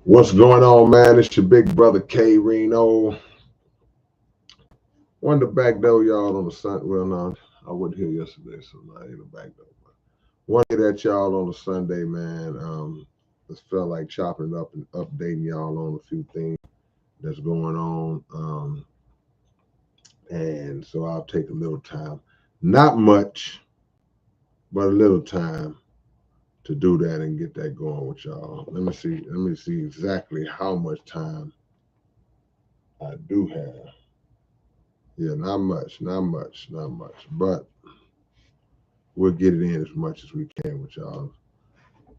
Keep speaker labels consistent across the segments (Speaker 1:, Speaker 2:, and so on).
Speaker 1: What's going on, man? It's your big brother K-Rino. Wanted to backdoor y'all on the Sunday. Well, no, I wasn't here yesterday, so not in the backdoor. Wanted to get at y'all on the Sunday, man. Just felt like chopping up and updating y'all on a few things that's going on. And so I'll take a little time. Not much, but a little time to do that and get that going with y'all. Let me see. Let me see exactly how much time I do have. Yeah, not much, not much, not much. But we'll get it in as much as we can with y'all.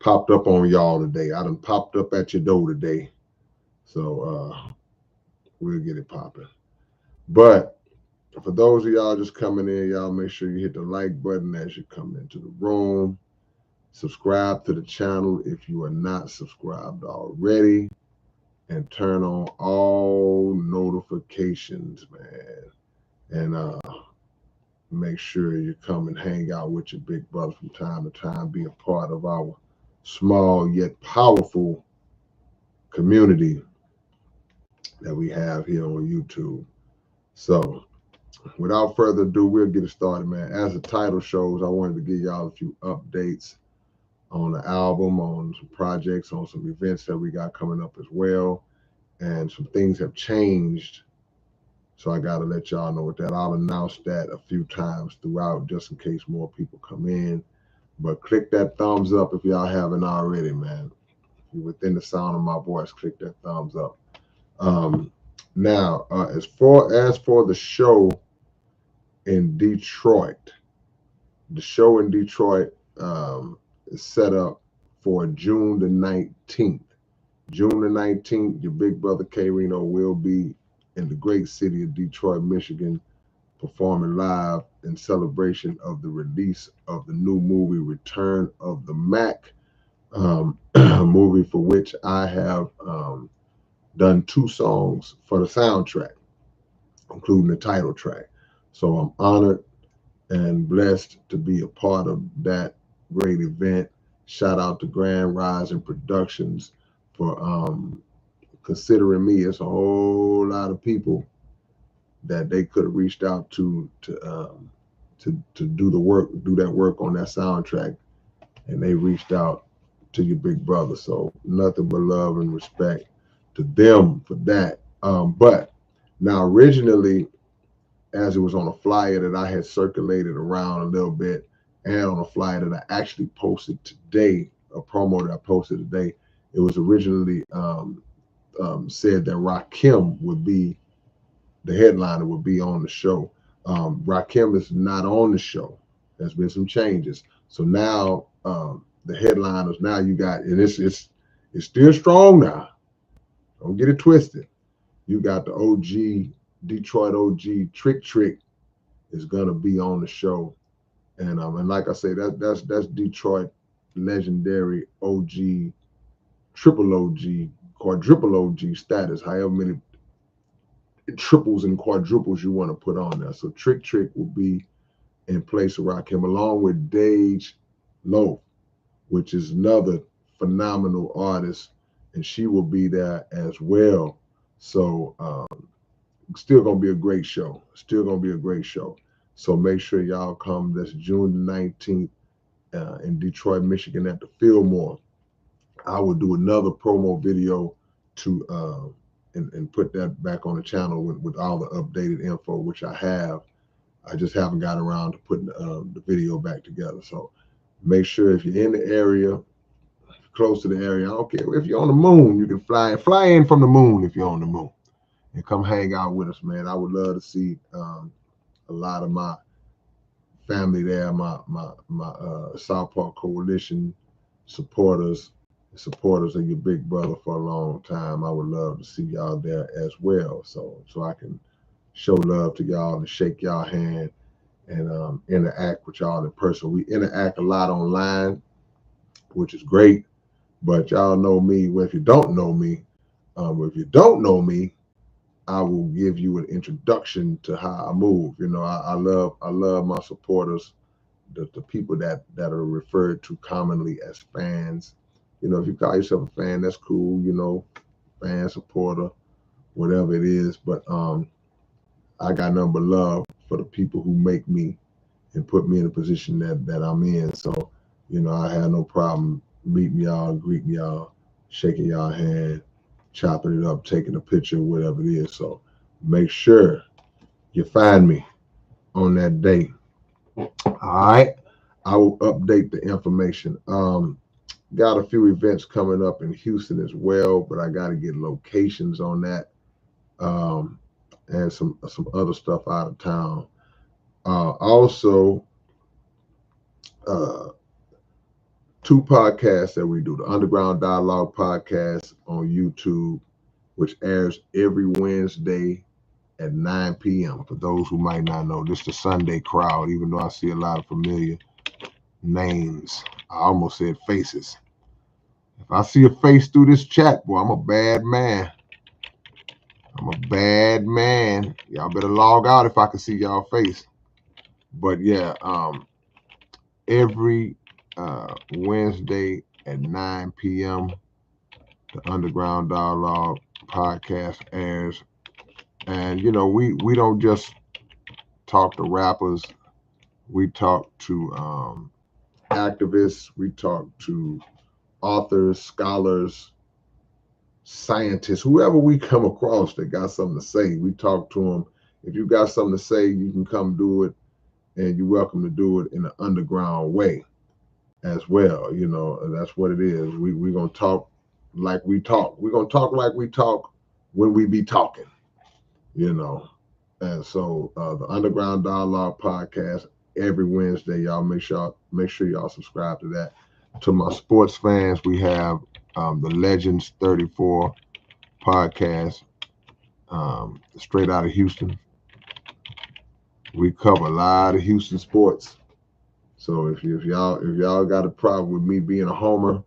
Speaker 1: Popped up on y'all today. I done popped up at your door today. So we'll get it popping. But for those of y'all just coming in, y'all make sure you hit the like button as you come into the room. Subscribe to the channel if you are not subscribed already. And turn on all notifications, man. And make sure you come and hang out with your big brother from time to time. Be a part of our small yet powerful community that we have here on YouTube. So, without further ado, we'll get it started, man. As the title shows, I wanted to give y'all a few updates on the album, on some projects, on some events that we got coming up as well. And some things have changed. So I got to let y'all know that. I'll announce that a few times throughout just in case more people come in. But click that thumbs up if y'all haven't already, man. If you're within the sound of my voice, click that thumbs up. Now, as for the show in Detroit, the show in Detroit is set up for June the 19th. June the 19th, your big brother K-Rino will be in the great city of Detroit, Michigan, performing live in celebration of the release of the new movie Return of the Mac, a movie for which I have done 2 songs for the soundtrack, including the title track. So I'm honored and blessed to be a part of that great event. Shout out to Grand Rising Productions for considering me. It's a whole lot of people that they could have reached out to do the work, do that work on that soundtrack, and they reached out to your big brother. So nothing but love and respect to them for that. But now originally, as it was on a flyer that I had circulated around a little bit, and on a flyer that I actually posted today, a promo that I posted today, it was originally said that Rakim would be the headliner, would be on the show. Rakim is not on the show. There's been some changes. So now the headliners, now you got, and it's still strong now. Don't get it twisted. You got the OG, Detroit OG Trick is gonna be on the show. And like I say, that's Detroit legendary OG, triple OG, quadruple OG status, however many triples and quadruples you want to put on there. So Trick will be in place of Rakim, along with Dage Loaf, which is another phenomenal artist, and she will be there as well. So still gonna be a great show. Still gonna be a great show. So make sure y'all come. That's June the 19th in Detroit, Michigan at the Fillmore. I will do another promo video to and put that back on the channel with all the updated info, which I have. I just haven't got around to putting the video back together. So make sure if you're in the area, close to the area, I don't care if you're on the moon, you can fly in from the moon if you're on the moon, and come hang out with us, man. I would love to see a lot of my family there, my South Park Coalition supporters of your big brother for a long time. I would love to see y'all there as well, so I can show love to y'all and shake y'all hand and interact with y'all in person. We interact a lot online, which is great, but y'all know me. Well, if you don't know me, I will give you an introduction to how I move. You know, I love my supporters, the people that are referred to commonly as fans. if you call yourself a fan, that's cool. Fan, supporter, whatever it is. But I got nothing but love for the people who make me and put me in the position that I'm in. So, I have no problem meeting y'all, greeting y'all, shaking y'all hand, chopping it up, taking a picture, whatever it is. So make sure you find me on that day. All right. I will update the information. Got a few events coming up in Houston as well, but I got to get locations on that, and some other stuff out of town. Also, uh, two podcasts that we do: the Underground Dialogue podcast on YouTube, which airs every Wednesday at 9 p.m. For those who might not know, this is the Sunday crowd. Even though I see a lot of familiar names, I almost said faces. If I see a face through this chat, boy, I'm a bad man. I'm a bad man. Y'all better log out if I can see y'all face. But yeah, every Wednesday at 9 p.m., the Underground Dialogue podcast airs. And, we don't just talk to rappers. We talk to activists. We talk to authors, scholars, scientists, whoever we come across that got something to say. We talk to them. If you got something to say, you can come do it, and you're welcome to do it in an underground way as well. That's what it is. We're going to talk like we talk. We're going to talk like we talk when we be talking, And so the Underground Dialogue podcast every Wednesday, y'all make sure y'all subscribe to that. To my sports fans, we have the Legends 34 podcast, straight out of Houston. We cover a lot of Houston sports. So if y'all got a problem with me being a homer,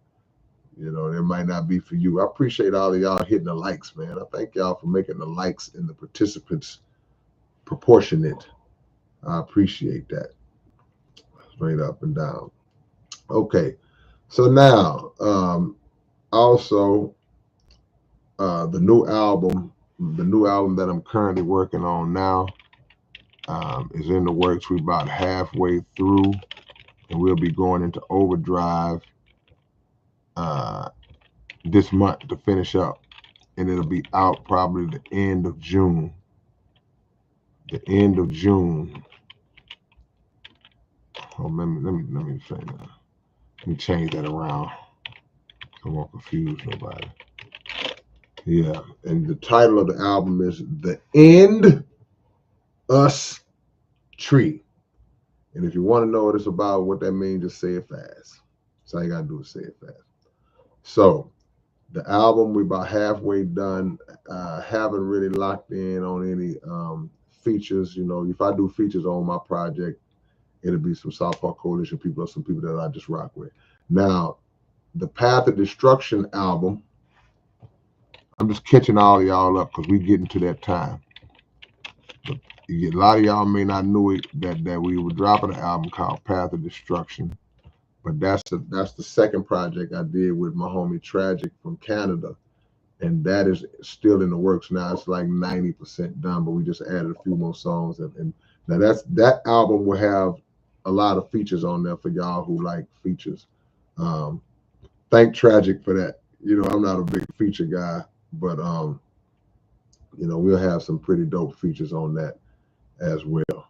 Speaker 1: it might not be for you. I appreciate all of y'all hitting the likes, man. I thank y'all for making the likes and the participants proportionate. I appreciate that. Straight up and down. Okay. So now, also, the new album that I'm currently working on now is in the works. We're about halfway through, and we'll be going into overdrive this month to finish up, and it'll be out probably the end of June. Oh, let me say that. Let me change that around. I won't confuse nobody. Yeah, and the title of the album is The End Us Tree. And if you want to know what it's about, what that means, just say it fast. That's all you gotta do is say it fast. So the album, we're about halfway done. Haven't really locked in on any features. If I do features on my project, it'll be some South Park Coalition people or some people that I just rock with. Now, the Path of Destruction album, I'm just catching all of y'all up because we're getting to that time. But a lot of y'all may not know it, that we were dropping an album called Path of Destruction. But that's the second project I did with my homie Tragic from Canada. And that is still in the works now. It's like 90% done, but we just added a few more songs. And now that album will have a lot of features on there for y'all who like features. Thank Tragic for that. I'm not a big feature guy, but we'll have some pretty dope features on that as well.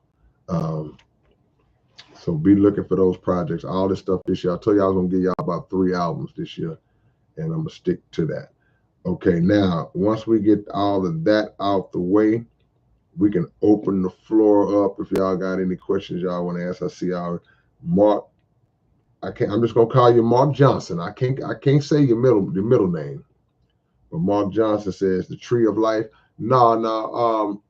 Speaker 1: So be looking for those projects. All this stuff this year. I told you I was gonna give y'all about 3 albums this year, and I'm gonna stick to that. Okay, now once we get all of that out the way, we can open the floor up if y'all got any questions y'all want to ask. I see y'all, Mark. I'm just gonna call you Mark Johnson. I can't say your middle name, but Mark Johnson says the Tree of Life. No.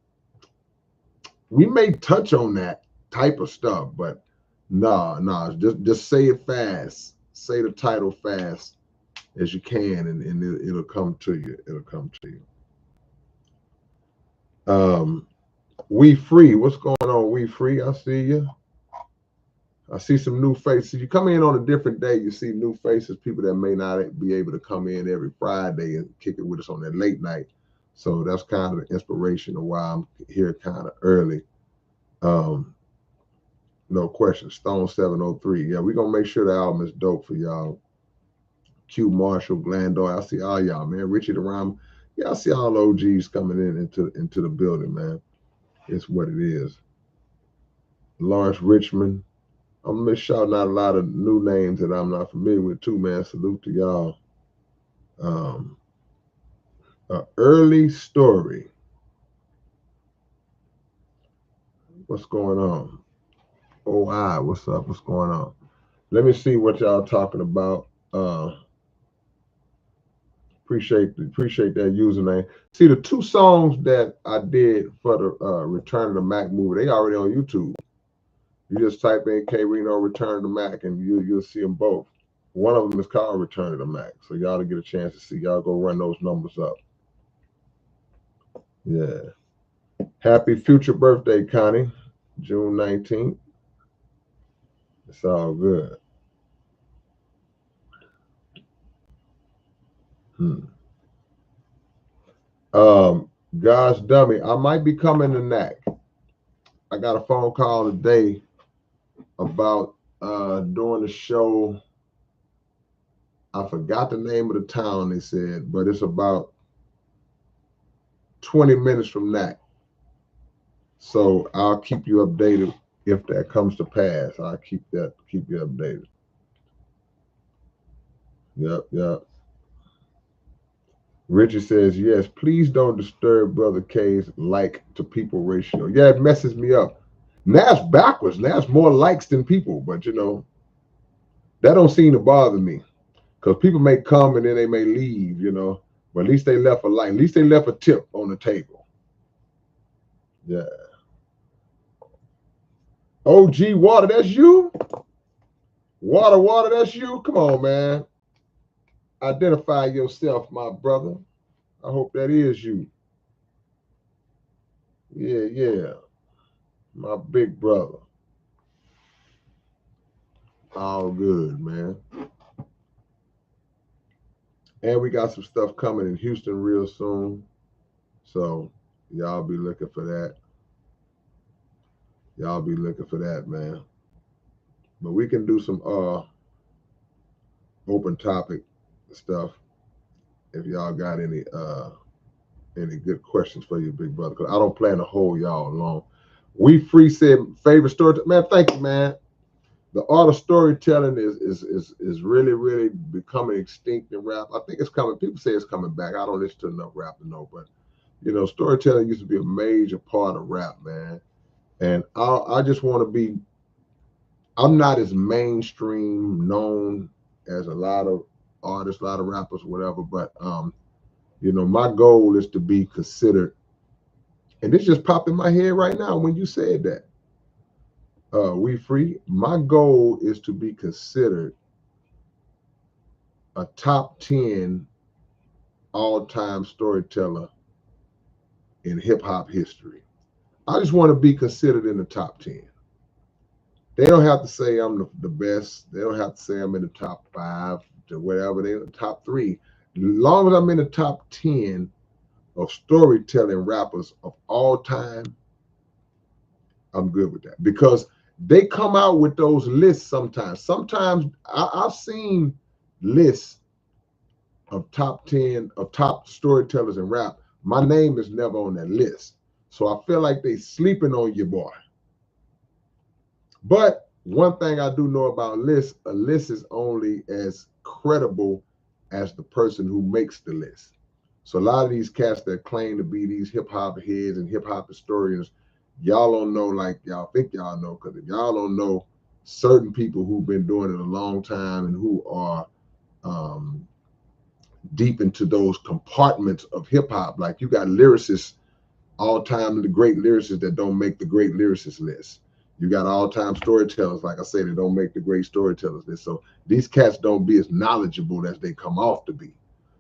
Speaker 1: We may touch on that type of stuff, but no. Just say it fast. Say the title fast as you can, and it'll come to you. It'll come to you. We Free. What's going on, We Free? I see you. I see some new faces. You come in on a different day, you see new faces, people that may not be able to come in every Friday and kick it with us on that late night. So that's kind of the inspiration of why I'm here kind of early. Um, no question. Stone 703. Yeah, we're gonna make sure the album is dope for y'all. Q Marshall, Glandor. I see all y'all, man. Richie the Rhyme. Yeah, I see all OGs coming into the building, man. It's what it is. Lawrence Richmond. I'm gonna shouting out a lot of new names that I'm not familiar with too, man. Salute to y'all. Early story. What's going on? Oh, what's up? What's going on? Let me see what y'all talking about. Appreciate that username. See, the two songs that I did for the Return of the Mac movie, they already on YouTube. You just type in K-Rino Return of the Mac and you'll see them both. One of them is called Return of the Mac. So y'all to get a chance to see. Y'all go run those numbers up. Yeah. Happy future birthday, Connie. June 19th. It's all good. God's dummy. I might be coming to NAC. I got a phone call today about doing a show. I forgot the name of the town they said, but it's about 20 minutes from NAC. So I'll keep you updated if that comes to pass. I'll keep you updated. Yep. Richard says, yes, please don't disturb Brother K's like to people ratio. Yeah, it messes me up. Now it's backwards. Now it's more likes than people, but that don't seem to bother me. Because people may come and then they may leave, but at least they left a like. At least they left a tip on the table. Yeah. OG Water, that's you? Water, that's you? Come on, man. Identify yourself, my brother. I hope that is you. Yeah. My big brother. All good, man. And we got some stuff coming in Houston real soon. So y'all be looking for that. Man. But we can do some open topic stuff if y'all got any good questions for your big brother. Because I don't plan to hold y'all long. We Free said favorite story. Man, thank you, man. The art of storytelling is really becoming extinct in rap. I think it's coming. People say it's coming back. I don't listen to enough rap to know, but storytelling used to be a major part of rap, man. And I just want to be. I'm not as mainstream known as a lot of artists, a lot of rappers, whatever. But my goal is to be considered. And this just popped in my head right now when you said that. We Free. My goal is to be considered a top 10 all-time storyteller in hip-hop history. I just want to be considered in the top 10. They don't have to say I'm the best. They don't have to say I'm in the top 5 to whatever. They're in the top 3. As long as I'm in the top 10 of storytelling rappers of all time, I'm good with that. Because they come out with those lists sometimes. Sometimes I've seen lists of top 10 of top storytellers in rap. My name is never on that list. So I feel like they sleeping on your boy. But one thing I do know about lists, a list is only as credible as the person who makes the list. So a lot of these cats that claim to be these hip hop heads and hip hop historians, y'all don't know like y'all think y'all know, because if y'all don't know certain people who've been doing it a long time and who are deep into those compartments of hip hop, like you got lyricists, all time the great lyricists that don't make the great lyricist list. You got all-time storytellers, like I say, that don't make the great storytellers list. So these cats don't be as knowledgeable as they come off to be.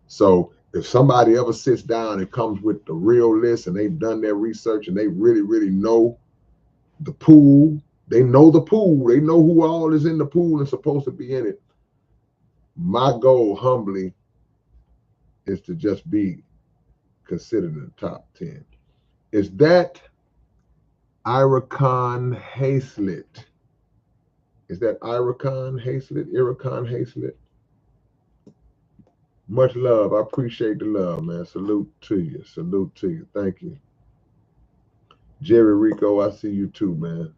Speaker 1: So if somebody ever sits down and comes with the real list and they've done their research and they really know the pool, They know the pool. They know who all is in the pool and supposed to be in it. My goal, humbly, is to just be considered in the top 10. Is that Ira Khan Hazlett? Is that Ira Khan Hazlett? Ira Khan Hazlett? Much love. I appreciate the love, man. Salute to you. Salute to you. Thank you. Jerry Rico, I see you too, man.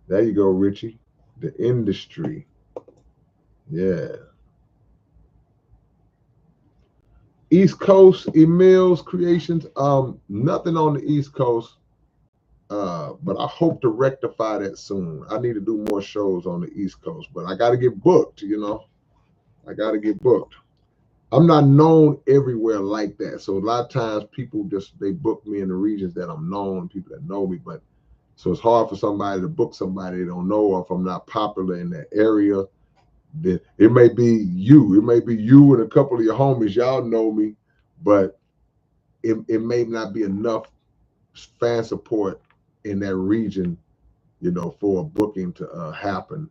Speaker 1: There you go, Richie. The industry. Yeah. East Coast, Emil's Creations. Nothing on the East Coast. But I hope to rectify that soon. I need to do more shows on the East Coast, but I gotta get booked, you know. I gotta get booked. I'm not known everywhere like that. So a lot of times people just they book me in the regions that I'm known, people that know me, but so it's hard for somebody to book somebody they don't know, or if I'm not popular in that area. Then it may be you. It may be you and a couple of your homies. Y'all know me, but it may not be enough fan support in that region, you know, for a booking to happen,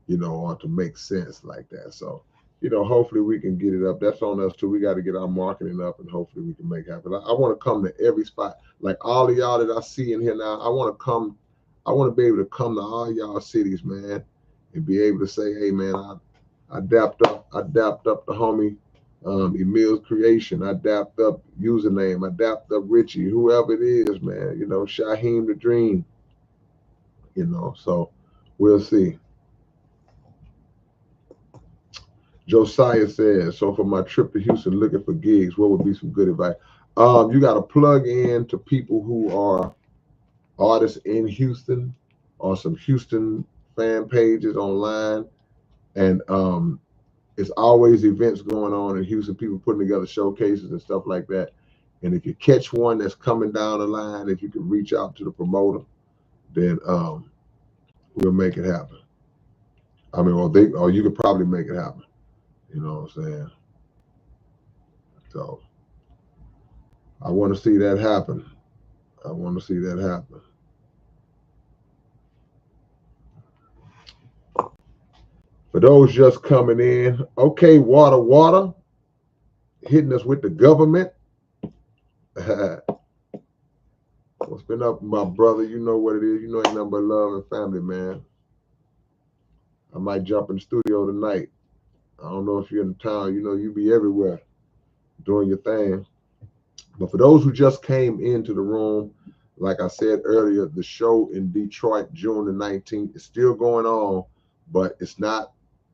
Speaker 1: you know, or to make sense like that. So, you know, hopefully we can get it up. That's on us too. We got to get our marketing up, and hopefully we can make it happen. I want to come to every spot. Like all of y'all that I see in here now, I want to come. I want to be able to come to all y'all cities, man, and be able to say, hey, man, I dapped up the homie Emil's Creation. I dapped up Username. I dapped up Richie, whoever it is, man. You know, Shaheem the Dream. You know, so we'll see. Josiah says, so for my trip to Houston looking for gigs, what would be some good advice? You got to plug in to people who are artists in Houston or some Houston fan pages online. And it's always events going on in Houston, people putting together showcases and stuff like that. And if you catch one that's coming down the line, if you can reach out to the promoter, then we'll make it happen. I mean, or you could probably make it happen. You know what I'm saying? So I want to see that happen. I want to see that happen. For those just coming in, okay, water, hitting us with the government. What's been up, my brother? You know what it is. You know ain't nothing but love and family, man. I might jump in the studio tonight. I don't know if you're in town. You know, you be everywhere doing your thing. But for those who just came into the room, like I said earlier, the show in Detroit, June the 19th, is still going on, but it's not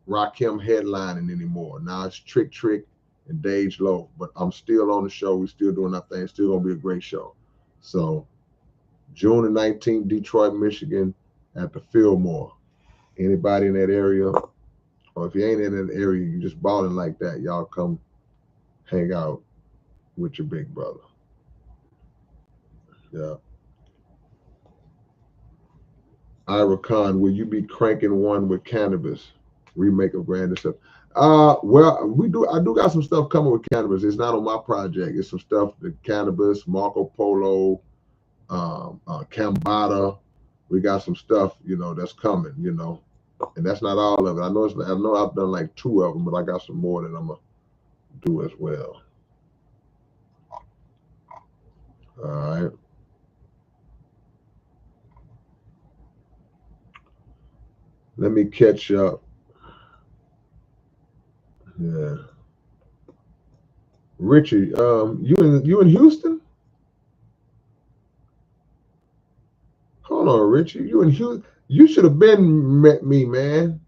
Speaker 1: Rakim headlining anymore. Now it's Trick and Dage Low. But I'm still on the show. We're still doing our thing. Still gonna be a great show. So June the 19th, Detroit, Michigan, at the Fillmore. Anybody in that area, or if you ain't in that area, you just balling like that, y'all come hang out with your big brother. Yeah. Ira Khan, will you be cranking one with cannabis? Remake of Grand Stuff. Well, we do. I do got some stuff coming with cannabis. It's not on my project. It's some stuff the cannabis, Marco Polo, Cambada. We got some stuff, you know, that's coming. You know, and that's not all of it. I know. I know I've done like 2 of them, but I got some more that I'm gonna do as well. All right. Let me catch up. Yeah. Richie, you in Houston? Hold on, Richie. You in Houston? You should have been met me, man.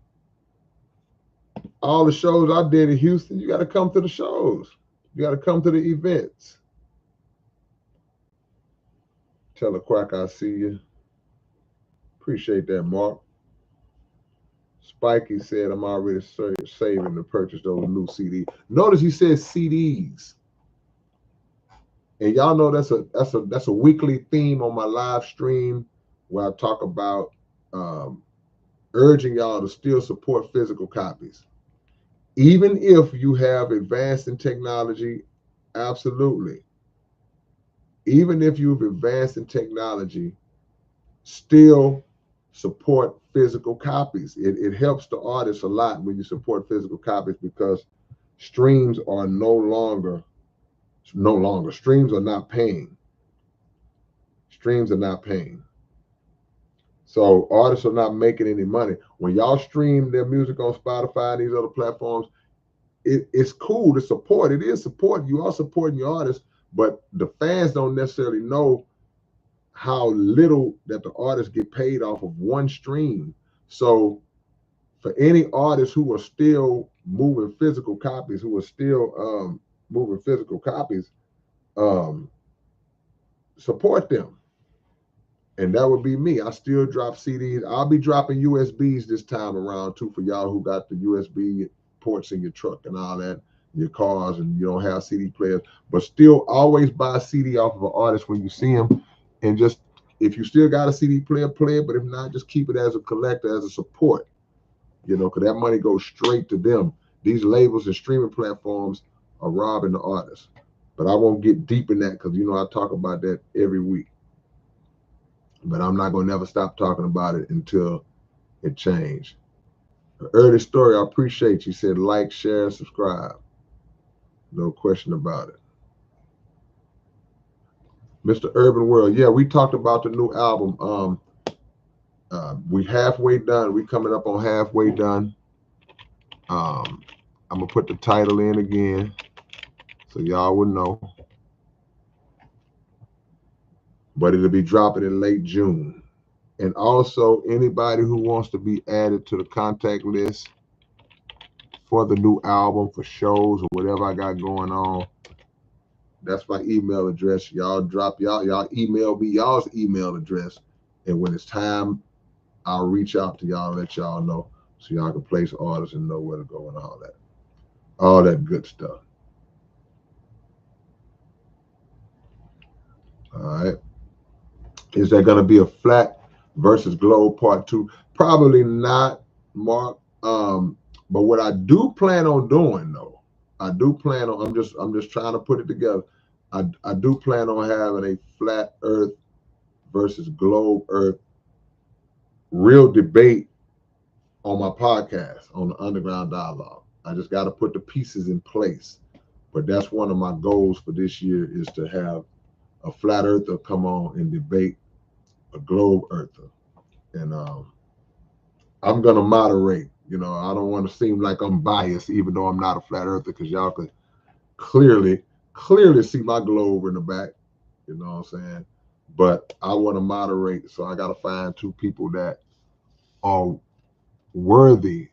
Speaker 1: All the shows I did in Houston, you got to come to the shows. You got to come to the events. Tell a quack I see you. Appreciate that, Mark. Spikey said I'm already saving to purchase those new CDs. Notice he said CDs. And y'all know that's a weekly theme on my live stream where I talk about urging y'all to still support physical copies. Even if you have advanced in technology, absolutely. Even if you've advanced in technology, still support physical copies. It helps the artists a lot when you support physical copies because streams are no longer. Streams are not paying. Streams are not paying. So artists are not making any money. When y'all stream their music on Spotify and these other platforms, it's cool to support. It is support. You are supporting your artists, but the fans don't necessarily know how little that the artists get paid off of one stream. So for any artists who are still moving physical copies, um, support them. And that would be me. I still drop CDs. I'll be dropping USBs this time around too for y'all who got the USB ports in your truck and all that, your cars, and you don't have CD players. But still, always buy a CD off of an artist when you see them, and just if you still got a CD player, play it. But if not, just keep it as a collector, as a support. Because that money goes straight to them. These labels and streaming platforms are robbing the artists. But I won't get deep in that because I talk about that every week. But I'm not going to never stop talking about it until it changed. The early story, I appreciate you. Said like, share, subscribe. No question about it. Mr. Urban World. Yeah, we talked about the new album. We halfway done. We coming up on halfway done. I'm going to put the title in again so y'all will know. But it'll be dropping in late June. And also, anybody who wants to be added to the contact list for the new album, for shows or whatever I got going on, that's my email address. Y'all email me y'all's email address, and when it's time, I'll reach out to y'all and let y'all know so y'all can place orders and know where to go and all that good stuff. All right. Is there going to be a flat versus globe part 2? Probably not, Mark. But what I do plan on doing, though, I'm just trying to put it together. I do plan on having a flat Earth versus globe Earth real debate on my podcast, on the Underground Dialogue. I just got to put the pieces in place. But that's one of my goals for this year, is to have a flat earther come on and debate a globe earther. And I'm going to moderate. I don't want to seem like I'm biased, even though I'm not a flat earther, because y'all could clearly see my globe in the back. You know what I'm saying? But I want to moderate, so I got to find two people that are worthy,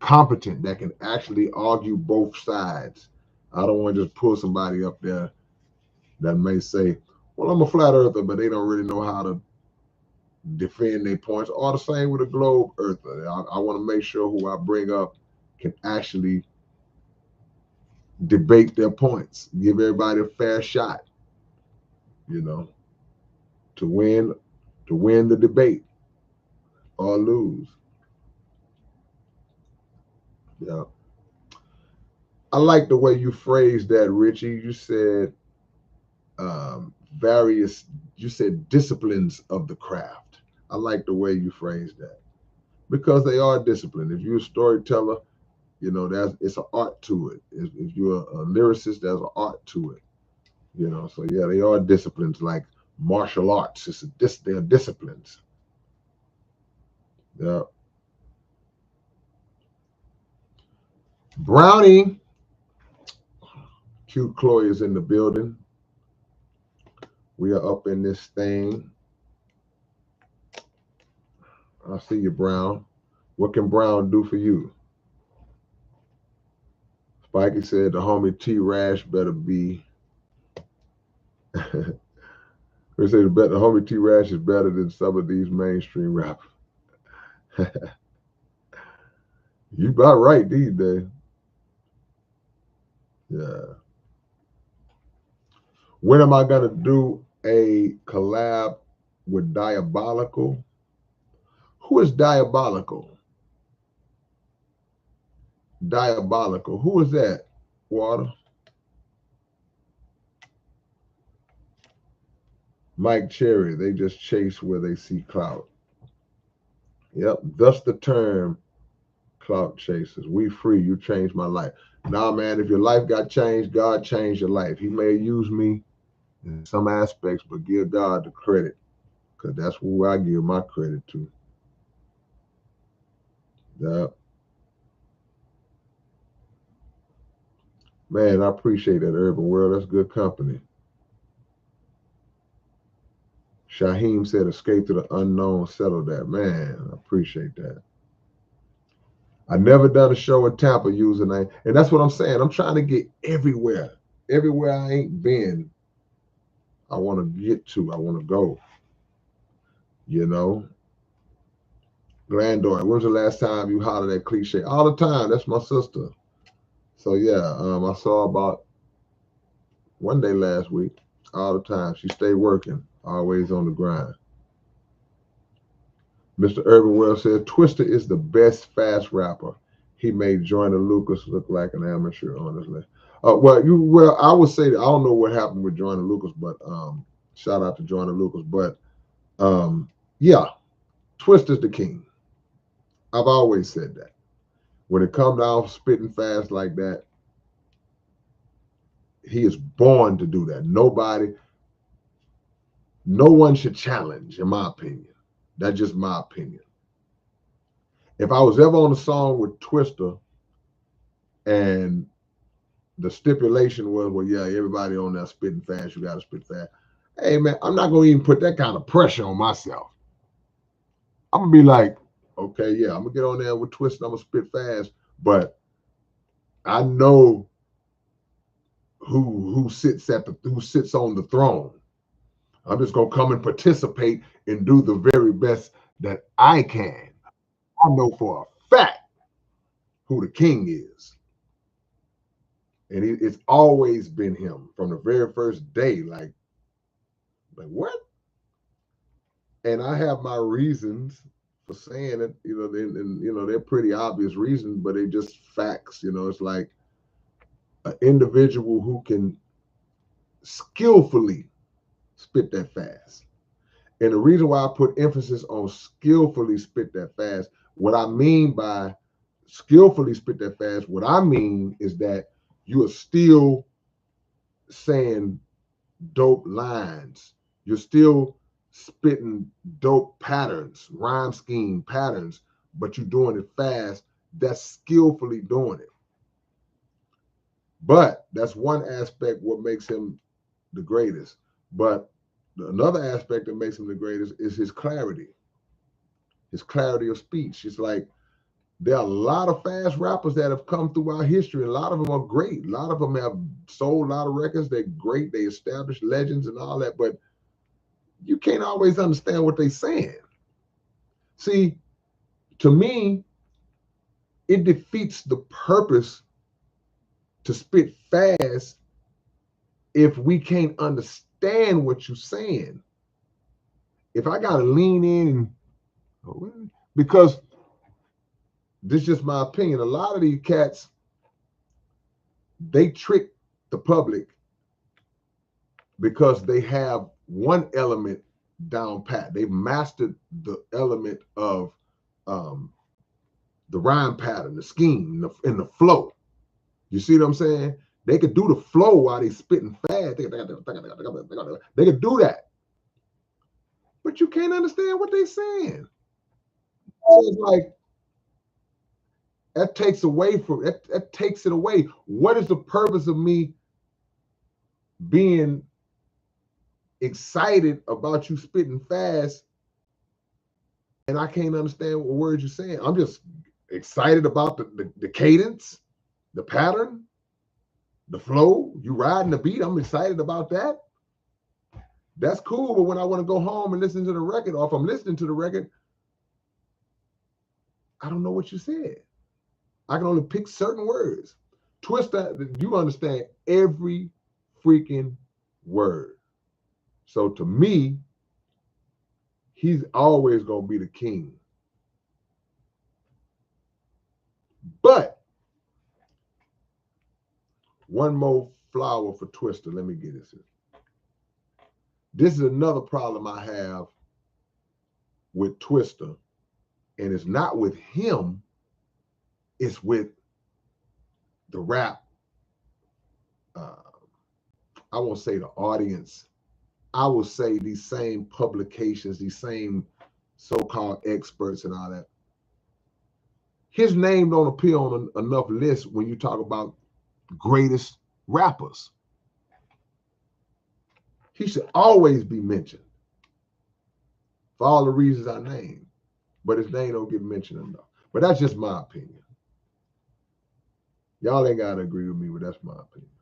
Speaker 1: competent, that can actually argue both sides. I don't want to just pull somebody up there that may say, well, I'm a flat earther, but they don't really know how to defend their points. Or the same with a globe earther. I want to make sure who I bring up can actually debate their points, give everybody a fair shot, to win the debate or lose. Yeah. I like the way you phrased that, Richie. You said you said disciplines of the craft. I like the way you phrased that, because they are disciplined. If you're a storyteller, it's an art to it. If you're a lyricist, there's an art to it. So yeah, they are disciplines, like martial arts. They're disciplines. Yeah. Brownie, cute Chloe is in the building. We are up in this thing. I see you, Brown. What can Brown do for you? Spikey said the homie T Rash better be. They say the homie T Rash is better than some of these mainstream rappers. You about right these days. Yeah. When am I gonna do a collab with Diabolical? Who is Diabolical? Diabolical. Who is that? Water. Mike Cherry. They just chase where they see clout. Yep, thus the term clout chasers. We free. You changed my life. Nah, man, if your life got changed, God changed your life. He may use me in some aspects, but give God the credit, because that's who I give my credit to. Yep. Man, I appreciate that, Urban World. That's good company. Shaheem said, escape to the unknown, settle that. Man, I appreciate that. I never done a show in Tampa using that. And that's what I'm saying. I'm trying to get everywhere. Everywhere I ain't been, I want to get to. I want to go. You know? Granddaughter, when's the last time you hollered at cliche? All the time. That's my sister. So yeah, I saw about one day last week. All the time. She stayed working. Always on the grind. Mr. Urban Wells said Twister is the best fast rapper. He made Joyner Lucas look like an amateur, honestly. Well, I would say that I don't know what happened with Joyner Lucas, but shout out to Joyner Lucas. But yeah, Twister's the king. I've always said that. When it comes down spitting fast like that, he is born to do that. No one should challenge, in my opinion. That's just my opinion. If I was ever on a song with Twister and the stipulation was, well, yeah, everybody on there spitting fast, you got to spit fast. Hey, man, I'm not going to even put that kind of pressure on myself. I'm going to be like, okay, yeah, I'm going to get on there with Twister, I'm going to spit fast, but I know who sits on the throne. I'm just going to come and participate and do the very best that I can. I know for a fact who the king is. And it's always been him from the very first day. Like what? And I have my reasons for saying it, and they're pretty obvious reasons, but they're just facts. It's like an individual who can skillfully spit that fast. And the reason why I put emphasis on skillfully spit that fast, what I mean by skillfully spit that fast, what I mean is that you are still saying dope lines. You're still spitting dope patterns, rhyme scheme patterns, but you're doing it fast. That's skillfully doing it. But that's one aspect what makes him the greatest. But another aspect that makes him the greatest is his clarity of speech. It's like there are a lot of fast rappers that have come through our history. A lot of them are great. A lot of them have sold a lot of records. They're great. They established legends and all that. But you can't always understand what they're saying. See, to me, it defeats the purpose to spit fast if we can't understand what you're saying. If I got to lean in, because this is just my opinion, a lot of these cats, they trick the public because they have one element down pat. They've mastered the element of the rhyme pattern, the scheme, and the flow. You see what I'm saying? They could do the flow while they spitting fast. They could do that. But you can't understand what they're saying. So it's like that takes away from that takes it away. What is the purpose of me being excited about you spitting fast and I can't understand what words you're saying? I'm just excited about the cadence, the pattern, the flow. You riding the beat. I'm excited about that. That's cool. But when I want to go home and listen to the record, or if I'm listening to the record, I don't know what you said. I can only pick certain words. Twist that, you understand every freaking word. So to me, he's always going to be the king. But one more flower for Twister. Let me get this. This is another problem I have with Twister And it's not with him, it's with the rap, I won't say the audience, I will say these same publications, these same so-called experts and all that. His name don't appear on enough lists when you talk about greatest rappers. He should always be mentioned for all the reasons I named, but his name don't get mentioned enough. But that's just my opinion. Y'all ain't got to agree with me, but that's my opinion.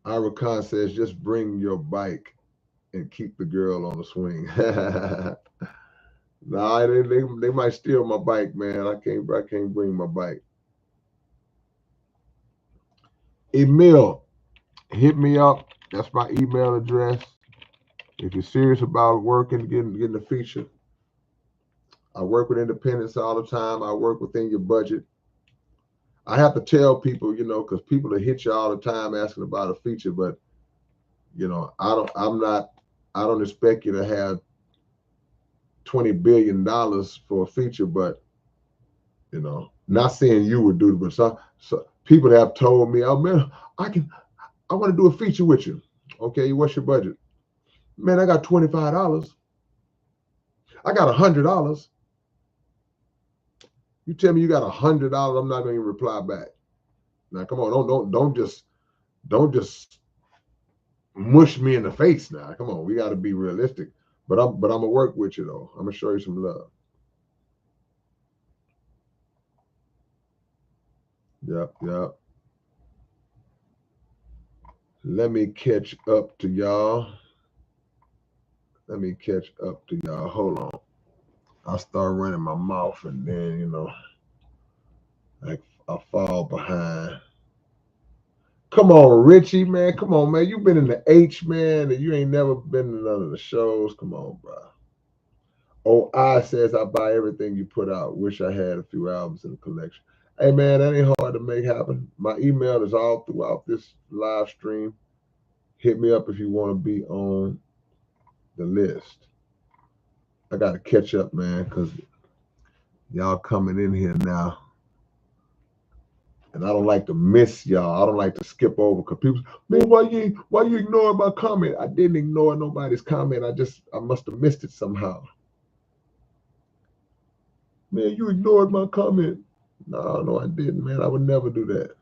Speaker 1: Ira Khan says, just bring your bike and keep the girl on the swing. Nah, they might steal my bike, man. I can't bring my bike. Emil, hit me up. That's my email address. If you're serious about working, getting the feature. I work with independents all the time. I work within your budget. I have to tell people, because people will hit you all the time asking about a feature, but I don't expect you to have $20 billion for a feature, but not saying you would do it, but some people have told me, oh man, I want to do a feature with you. Okay, what's your budget? Man, I got $25. I got $100. You tell me you got $100, I'm not going to reply back. Now, come on, don't just mush me in the face. Now, come on, we got to be realistic. But I'm gonna work with you though. I'm gonna show you some love. Yep. Let me catch up to y'all. Hold on. I'll start running my mouth and then, like I fall behind. Come on, Richie, man. Come on, man. You've been in the H, man, and you ain't never been to none of the shows. Come on, bro. Oh, I says I buy everything you put out. Wish I had a few albums in the collection. Hey, man, that ain't hard to make happen. My email is all throughout this live stream. Hit me up if you want to be on the list. I got to catch up, man, because y'all coming in here now. And I don't like to miss y'all. I don't like to skip over because people, man, why you ignoring my comment? I didn't ignore nobody's comment. I must have missed it somehow. Man, you ignored my comment. No, I didn't, man. I would never do that.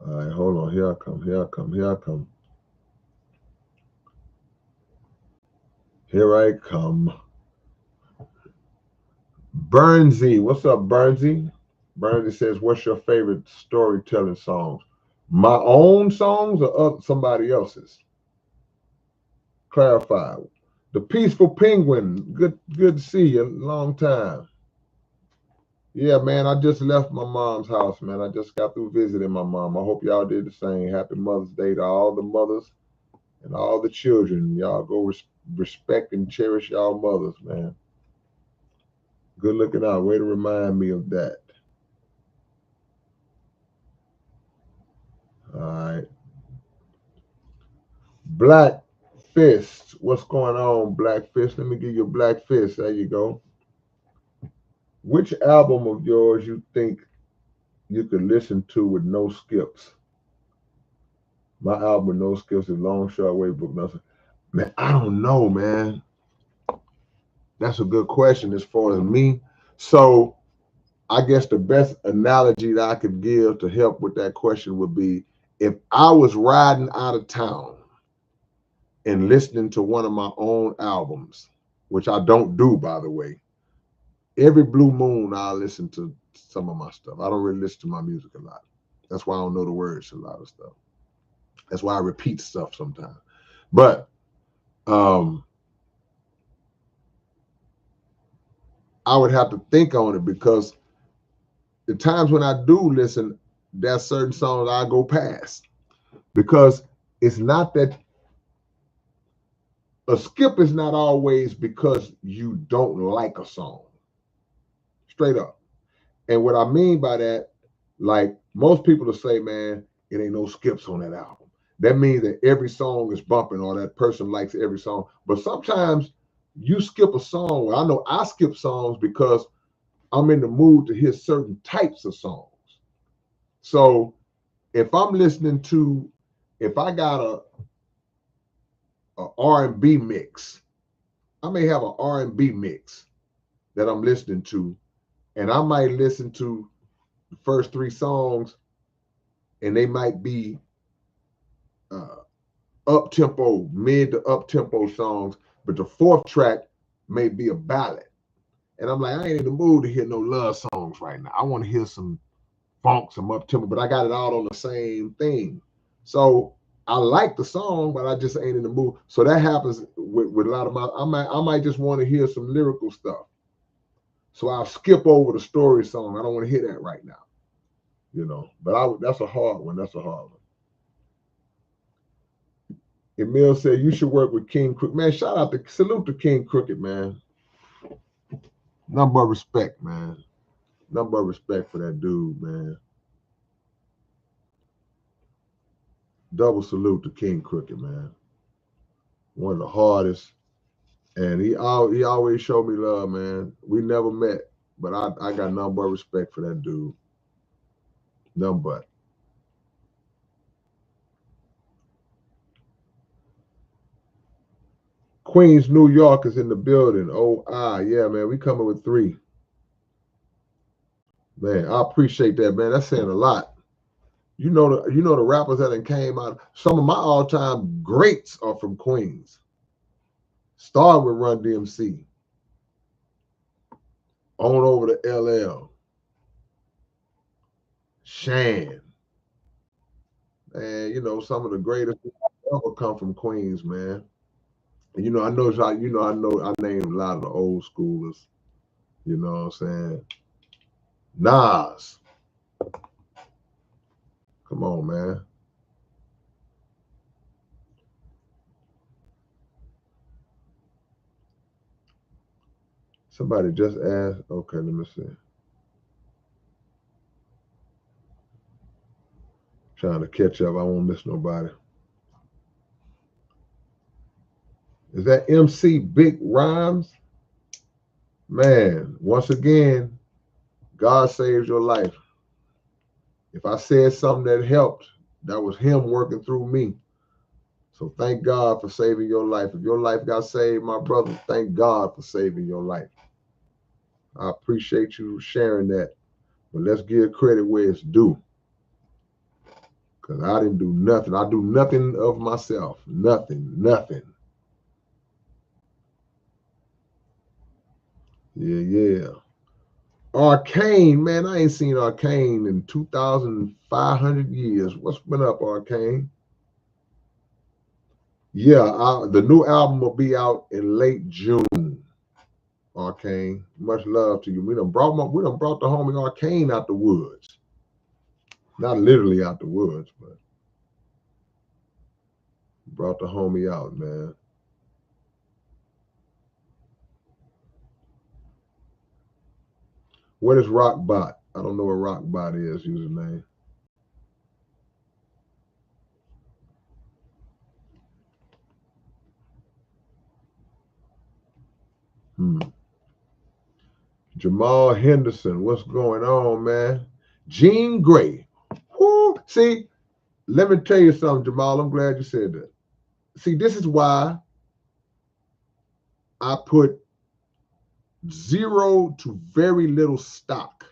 Speaker 1: All right, hold on. Here I come. Here I come. Burnsy, what's up, Burnsy? Burnsy says, what's your favorite storytelling songs? My own songs or somebody else's? Clarify. The Peaceful Penguin. Good to see you. Long time. Yeah, man, I just left my mom's house, man. I just got through visiting my mom. I hope y'all did the same. Happy Mother's Day to all the mothers and all the children. Y'all go respect and cherish y'all mothers, man. Good looking out. Way to remind me of that. All right. Black Fist. What's going on, Black Fist? Let me give you a Black Fist. There you go. Which album of yours you think you could listen to with no skips? My album with no skips is Long Short Way Book Nothing. Man, I don't know, man. That's a good question as far as me. So I guess the best analogy that I could give to help with that question would be if I was riding out of town and listening to one of my own albums, which I don't do, by the way. Every blue moon, I listen to some of my stuff. I don't really listen to my music a lot. That's why I don't know the words to a lot of stuff. That's why I repeat stuff sometimes. But I would have to think on it because the times when I do listen, there's certain songs I go past because it's not that a skip is not always because you don't like a song. Straight up. And what I mean by that, like most people will say, man, it ain't no skips on that album. that means that every song is bumping or that person likes every song. But sometimes you skip a song. Well, I know I skip songs because I'm in the mood to hear certain types of songs. So if I'm listening to, if I got a R&B mix, I may have an R&B mix that I'm listening to, and I might listen to the first three songs, and they might be up tempo, mid to up tempo songs, but the fourth track may be a ballad. And I'm like, I ain't in the mood to hear no love songs right now. I want to hear some funk, some up tempo, but I got it all on the same thing. So I like the song, but I just ain't in the mood. So that happens with a lot of my. I might just want to hear some lyrical stuff. So I'll skip over the story song. I don't want to hear that right now, you know. But that's a hard one. That's a hard one. Emil said you should work with King Crooked. Man, salute to King Crooked, man. Nothing but respect, man. Nothing but respect for that dude, man. Double salute to King Crooked, man. One of the hardest. And he always showed me love, man. We never met, but I got nothing but respect for that dude. Nothing but. Queens, New York is in the building. Oh, yeah, man. We coming with 3. Man, I appreciate that, man. That's saying a lot. You know the rappers that came out. Some of my all-time greats are from Queens. Started with Run DMC. On over to LL. Shan. And some of the greatest ever come from Queens, man. And I named a lot of the old schoolers. You know what I'm saying? Nas. Come on, man. Somebody just asked. Okay, let me see. Trying to catch up. I won't miss nobody. Is that MC Big Rhymes? Man, once again, God saves your life. If I said something that helped, that was him working through me. So thank God for saving your life. If your life got saved, my brother, thank God for saving your life. I appreciate you sharing that. But let's give credit where it's due. Because I didn't do nothing. I do nothing of myself. Nothing. Yeah. Arcane, man, I ain't seen Arcane in 2,500 years. What's been up, Arcane? Yeah, the new album will be out in late June. Arcane, much love to you. We done brought the homie Arcane out the woods. Not literally out the woods, but brought the homie out, man. What is Rockbot? I don't know what Rockbot is, username. Jamal Henderson, what's going on, man? Jean Grey. Woo! See, let me tell you something, Jamal. I'm glad you said that. See, this is why I put zero to very little stock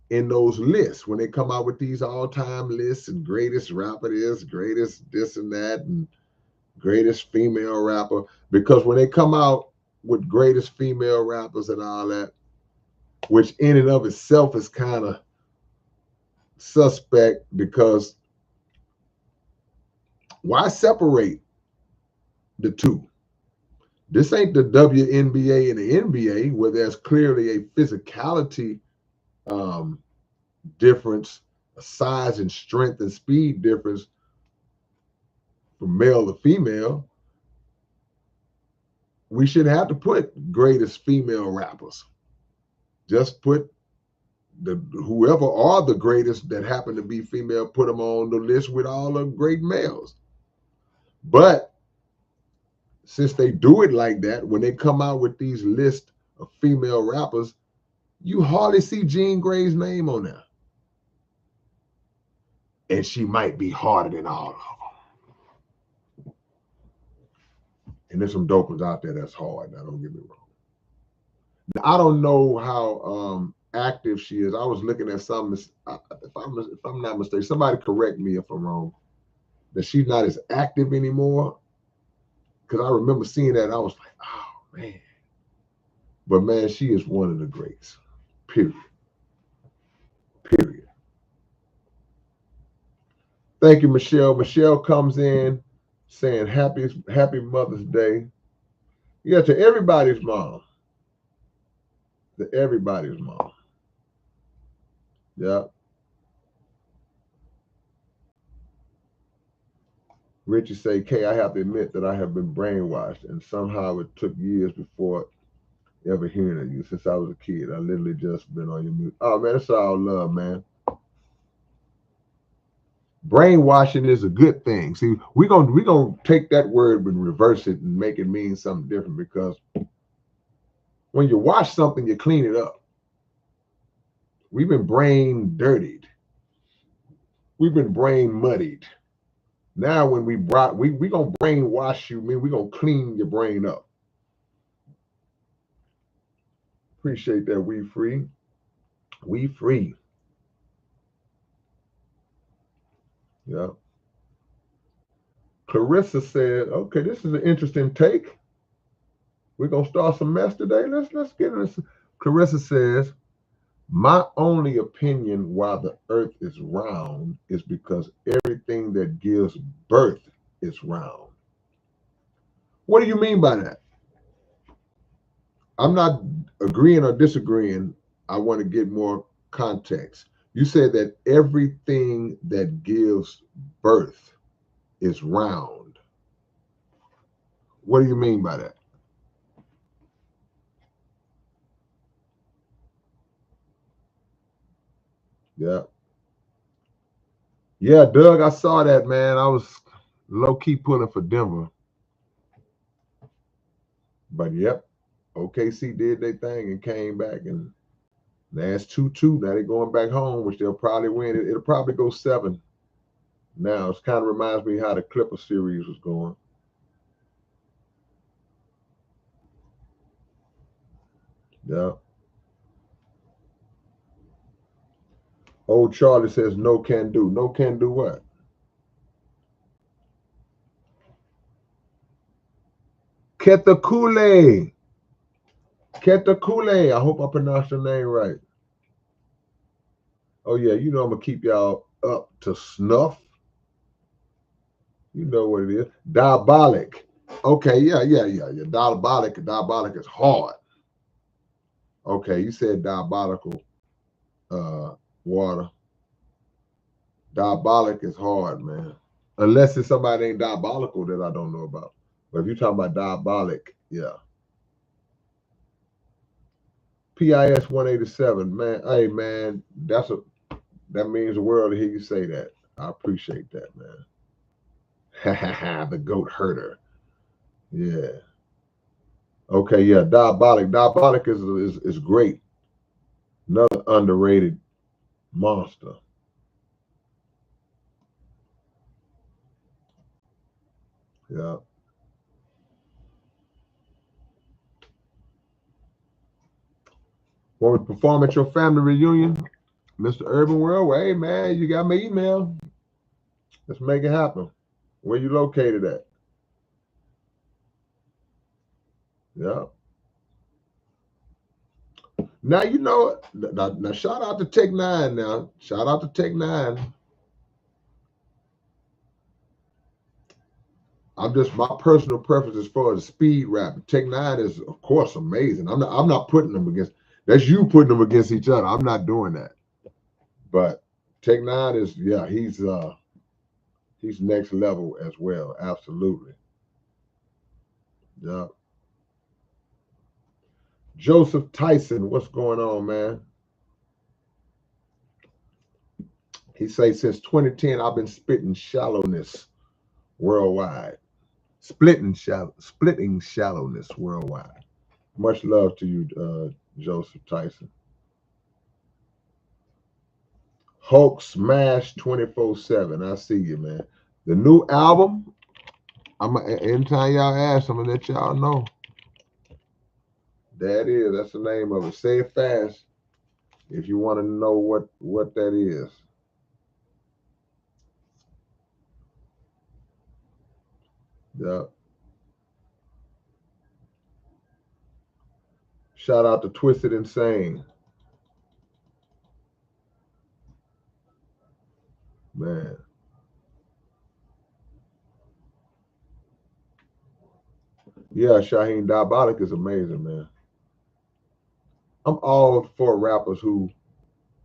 Speaker 1: in those lists when they come out with these all-time lists and greatest rapper this, greatest this and that, and greatest female rapper. Because when they come out with greatest female rappers and all that, which in and of itself is kind of suspect, because why separate the two? This ain't the WNBA and the NBA where there's clearly a physicality difference, a size and strength and speed difference from male to female. We should have to put greatest female rappers. Just put whoever are the greatest that happen to be female, put them on the list with all the great males. But since they do it like that, when they come out with these lists of female rappers, you hardly see Jean Grey's name on there. And she might be harder than all of them. And there's some dope ones out there that's hard. Now, don't get me wrong. Now, I don't know how active she is. I was looking at something. If I'm not mistaken, somebody correct me if I'm wrong. That she's not as active anymore. Because I remember seeing that, and I was like, oh man. But man, she is one of the greats. Period. Period. Thank you, Michelle. Michelle comes in saying happy Mother's Day. Yeah, to everybody's mom. To everybody's mom. Yeah. Richie say, Kay, I have to admit that I have been brainwashed, and somehow it took years before ever hearing of you. Since I was a kid, I literally just been on your music. Oh man, it's all love, man. Brainwashing is a good thing. See, we're gonna take that word and reverse it and make it mean something different, because when you wash something, you clean it up. We've been brain dirtied. We've been brain muddied. Now when we gonna brainwash you, mean we're gonna clean your brain up. Appreciate that. We free. We free. Yeah. Clarissa said, okay, this is an interesting take. We're gonna start some mess today. Let's get into this. Clarissa says, my only opinion why the earth is round is because everything that gives birth is round. What do you mean by that? I'm not agreeing or disagreeing. I want to get more context. You said that everything that gives birth is round. What do you mean by that? Yeah. Yeah, Doug, I saw that, man. I was low-key pulling for Denver. But yep, OKC did their thing and came back, and that's 2-2. Now they're going back home, which they'll probably win. It'll probably go 7. Now it kind of reminds me how the Clipper series was going. Yeah. Old Charlie says no can do. No can do what? Ketakule. Ketakule. I hope I pronounced your name right. Oh yeah, you know I'm gonna keep y'all up to snuff. You know what it is. Diabolic. Okay, yeah. Diabolic is hard. Okay, you said diabolical water. Diabolic is hard, man. Unless it's somebody ain't diabolical that I don't know about. But if you're talking about diabolic, yeah. PIS 187, man. Hey man, that means the world to hear you say that. I appreciate that, man. The goat herder. Yeah. Okay, yeah. Diabolic. Diabolic is great. Another underrated monster. Yeah. Want to perform at your family reunion, Mr. Urban World? Well, hey man, you got my email. Let's make it happen. Where you located at? Yeah. Now you know. Now shout out to Tech Nine. Now shout out to Tech Nine. I'm just my personal preference as far as speed rap. Tech Nine is of course amazing. I'm not putting them against. That's you putting them against each other. I'm not doing that. But Tech Nine is he's next level as well. Absolutely. Yeah. Joseph Tyson, what's going on, man? He says, since 2010, I've been spitting shallowness worldwide. Splitting shallowness worldwide. Much love to you, Joseph Tyson. Hulk Smash 24/7. I see you, man. The new album, anytime y'all ask, I'm gonna let y'all know. That is, that's the name of it. Say it fast if you want to know what that is. Yeah. Shout out to Twisted Insane. Man. Yeah, Shaheem Diabolic is amazing, man. I'm all for rappers who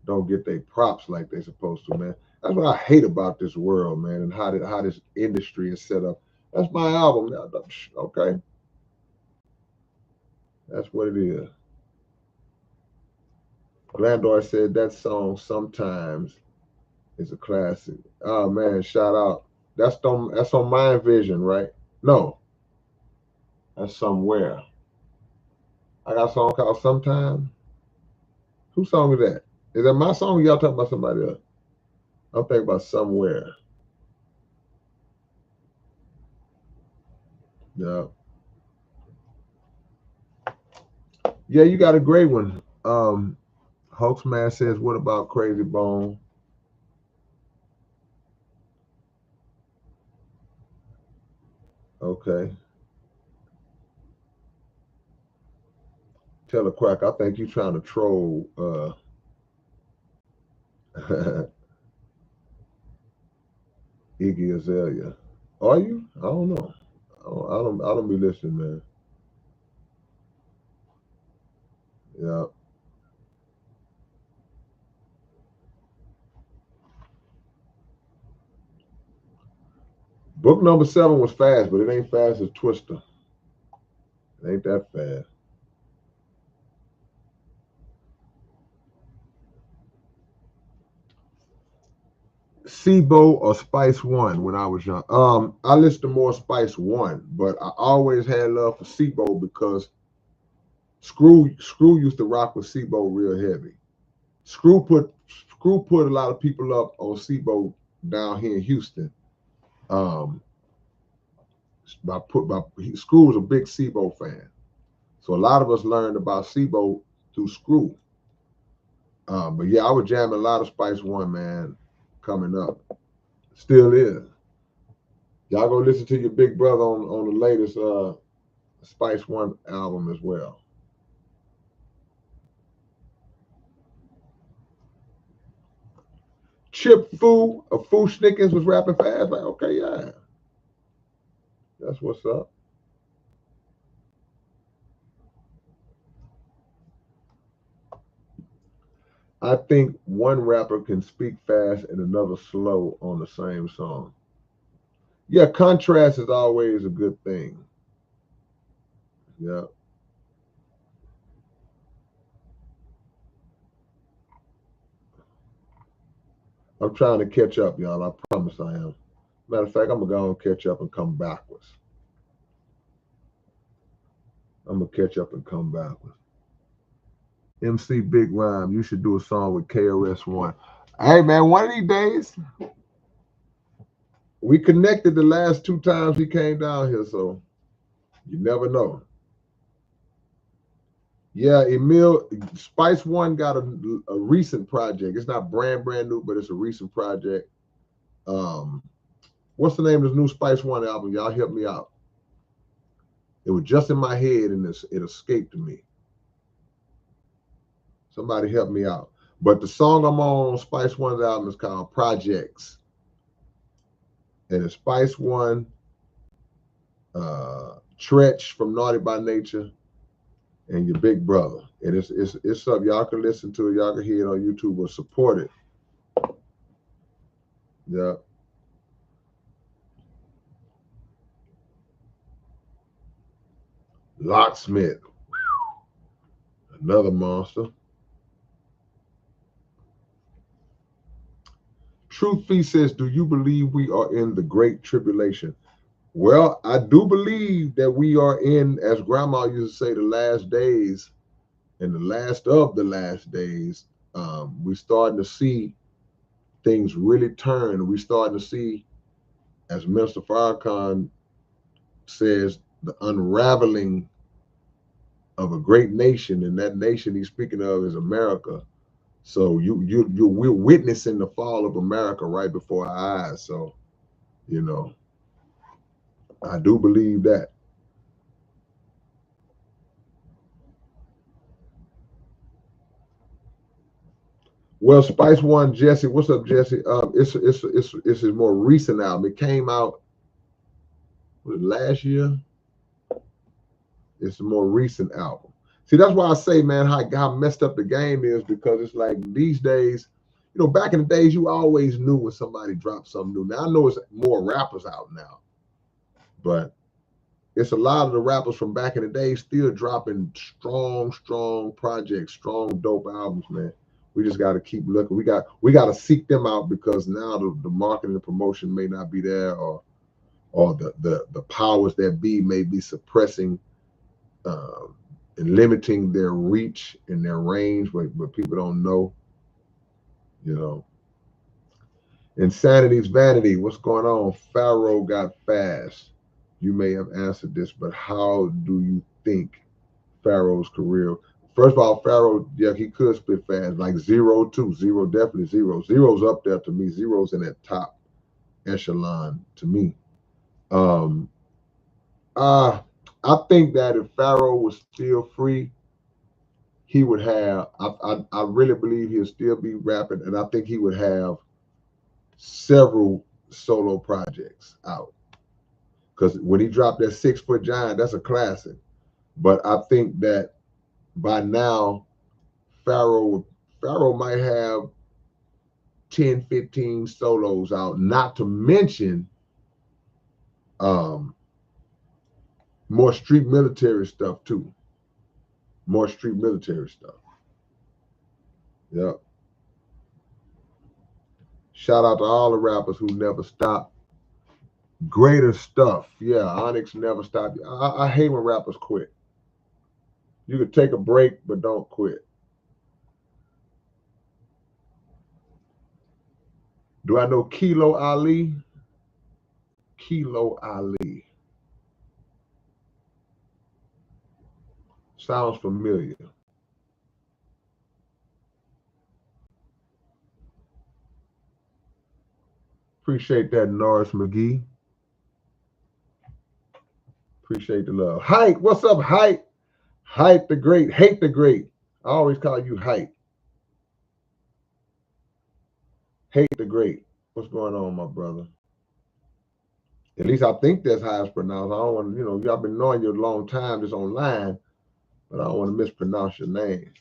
Speaker 1: don't get their props like they're supposed to, man. That's what I hate about this world, man, and how this industry is set up. That's my album. Okay. That's what it is. Glandor said that song sometimes is a classic. Oh man, shout out. That's on Mind Vision, right? No, that's somewhere. I got a song called Sometime. Whose song is that? Is that my song or y'all talking about somebody else? I'm thinking about Somewhere. Yeah. Yeah, you got a great one. Hulkman says, what about Crazy Bone? Okay. Tell a Quack, I think you trying to troll Iggy Azalea. Are you? I don't know. I don't be listening, man. Yeah. Book number 7 was fast, but it ain't fast as Twister. It ain't that fast. SIBO or Spice One when I was young. I listened to more Spice One, but I always had love for SIBO because Screw used to rock with SIBO real heavy. Screw put a lot of people up on SIBO down here in Houston. Um, Screw was a big SIBO fan, so a lot of us learned about SIBO through Screw. But yeah, I was jamming a lot of Spice One, man, coming up. Still is. Y'all go listen to your big brother on the latest Spice One album as well. Chip Fu of Fu Schnickens was rapping fast. Like, okay, yeah. That's what's up. I think one rapper can speak fast and another slow on the same song. Yeah, contrast is always a good thing. Yeah. I'm trying to catch up, y'all. I promise I am. Matter of fact, I'm gonna go and catch up and come backwards. I'm gonna catch up and come backwards. MC Big Rhyme, you should do a song with KRS-One. Hey man, one of these days, we connected the last 2 times he came down here, so you never know. Yeah, Emil Spice One got a recent project. It's not brand new, but it's a recent project. Um, what's the name of this new Spice One album? Y'all help me out. It was just in my head and it escaped me. Somebody help me out. But the song I'm on Spice One's album is called Projects. And it's Spice One, Tretch from Naughty by Nature, and your big brother. And it's up. Y'all can listen to it. Y'all can hear it on YouTube or support it. Yeah. Locksmith, another monster. Truth Fee says, do you believe we are in the great tribulation? Well, I do believe that we are in, as grandma used to say, the last days, and the last of the last days. We're starting to see things really turn. We're starting to see, as Minister Farrakhan says, the unraveling of a great nation, and that nation he's speaking of is America. So we're witnessing the fall of America right before our eyes. So, you know, I do believe that. Well, Spice One Jesse, what's up, Jesse? It's his more recent album. It came out last year. It's a more recent album. See, that's why I say, man, how messed up the game is, because it's like these days, you know, back in the days, you always knew when somebody dropped something new. Now I know it's more rappers out now, but it's a lot of the rappers from back in the day still dropping strong projects, strong, dope albums, man. We just got to keep looking. We got to seek them out, because now the marketing and promotion may not be there, or the powers that be may be suppressing and limiting their reach and their range, where people don't know, you know. Insanity's vanity. What's going on? Pharaoh got fast. You may have answered this, but how do you think Pharaoh's career? First of all, Pharaoh, yeah, he could spit fast, like zero too. Zero, definitely zero. Zero's up there to me. Zero's in that top echelon to me. Um, I think that if Pharaoh was still free, he would have. I really believe he'll still be rapping, and I think he would have several solo projects out. Because when he dropped that 6 Foot Giant, that's a classic. But I think that by now, Pharaoh might have 10, 15 solos out, not to mention more street military stuff too. More street military stuff. Yep. Shout out to all the rappers who never stop. Greater stuff. Yeah, Onyx never stopped. I hate when rappers quit. You could take a break, but don't quit. Do I know Kilo Ali? Kilo Ali. Sounds familiar. Appreciate that, Norris McGee. Appreciate the love. Hype, what's up, Hype? Hype the Great, hate the Great. I always call you Hype. Hate the Great. What's going on, my brother? At least I think that's how it's pronounced. I don't want to, you know, I've been knowing you a long time just online, but I don't want to mispronounce your name.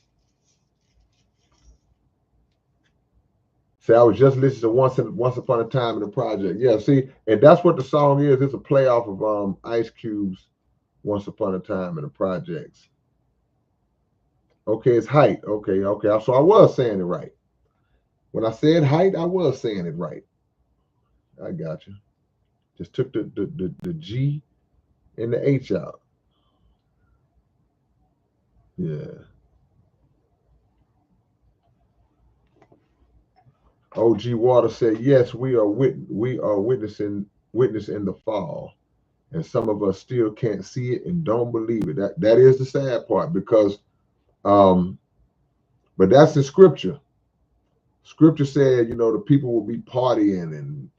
Speaker 1: See, I was just listening to Once Upon a Time in the Project. Yeah, see, and that's what the song is. It's a playoff of Ice Cube's Once Upon a Time in the Projects. Okay, it's height. Okay. So I was saying it right. When I said height, I was saying it right. I got you. Just took the G and the H out. Yeah. OG Water said, yes, we are witnessing the fall. And some of us still can't see it and don't believe it. That is the sad part, because but that's the scripture. Scripture said, you know, the people will be partying and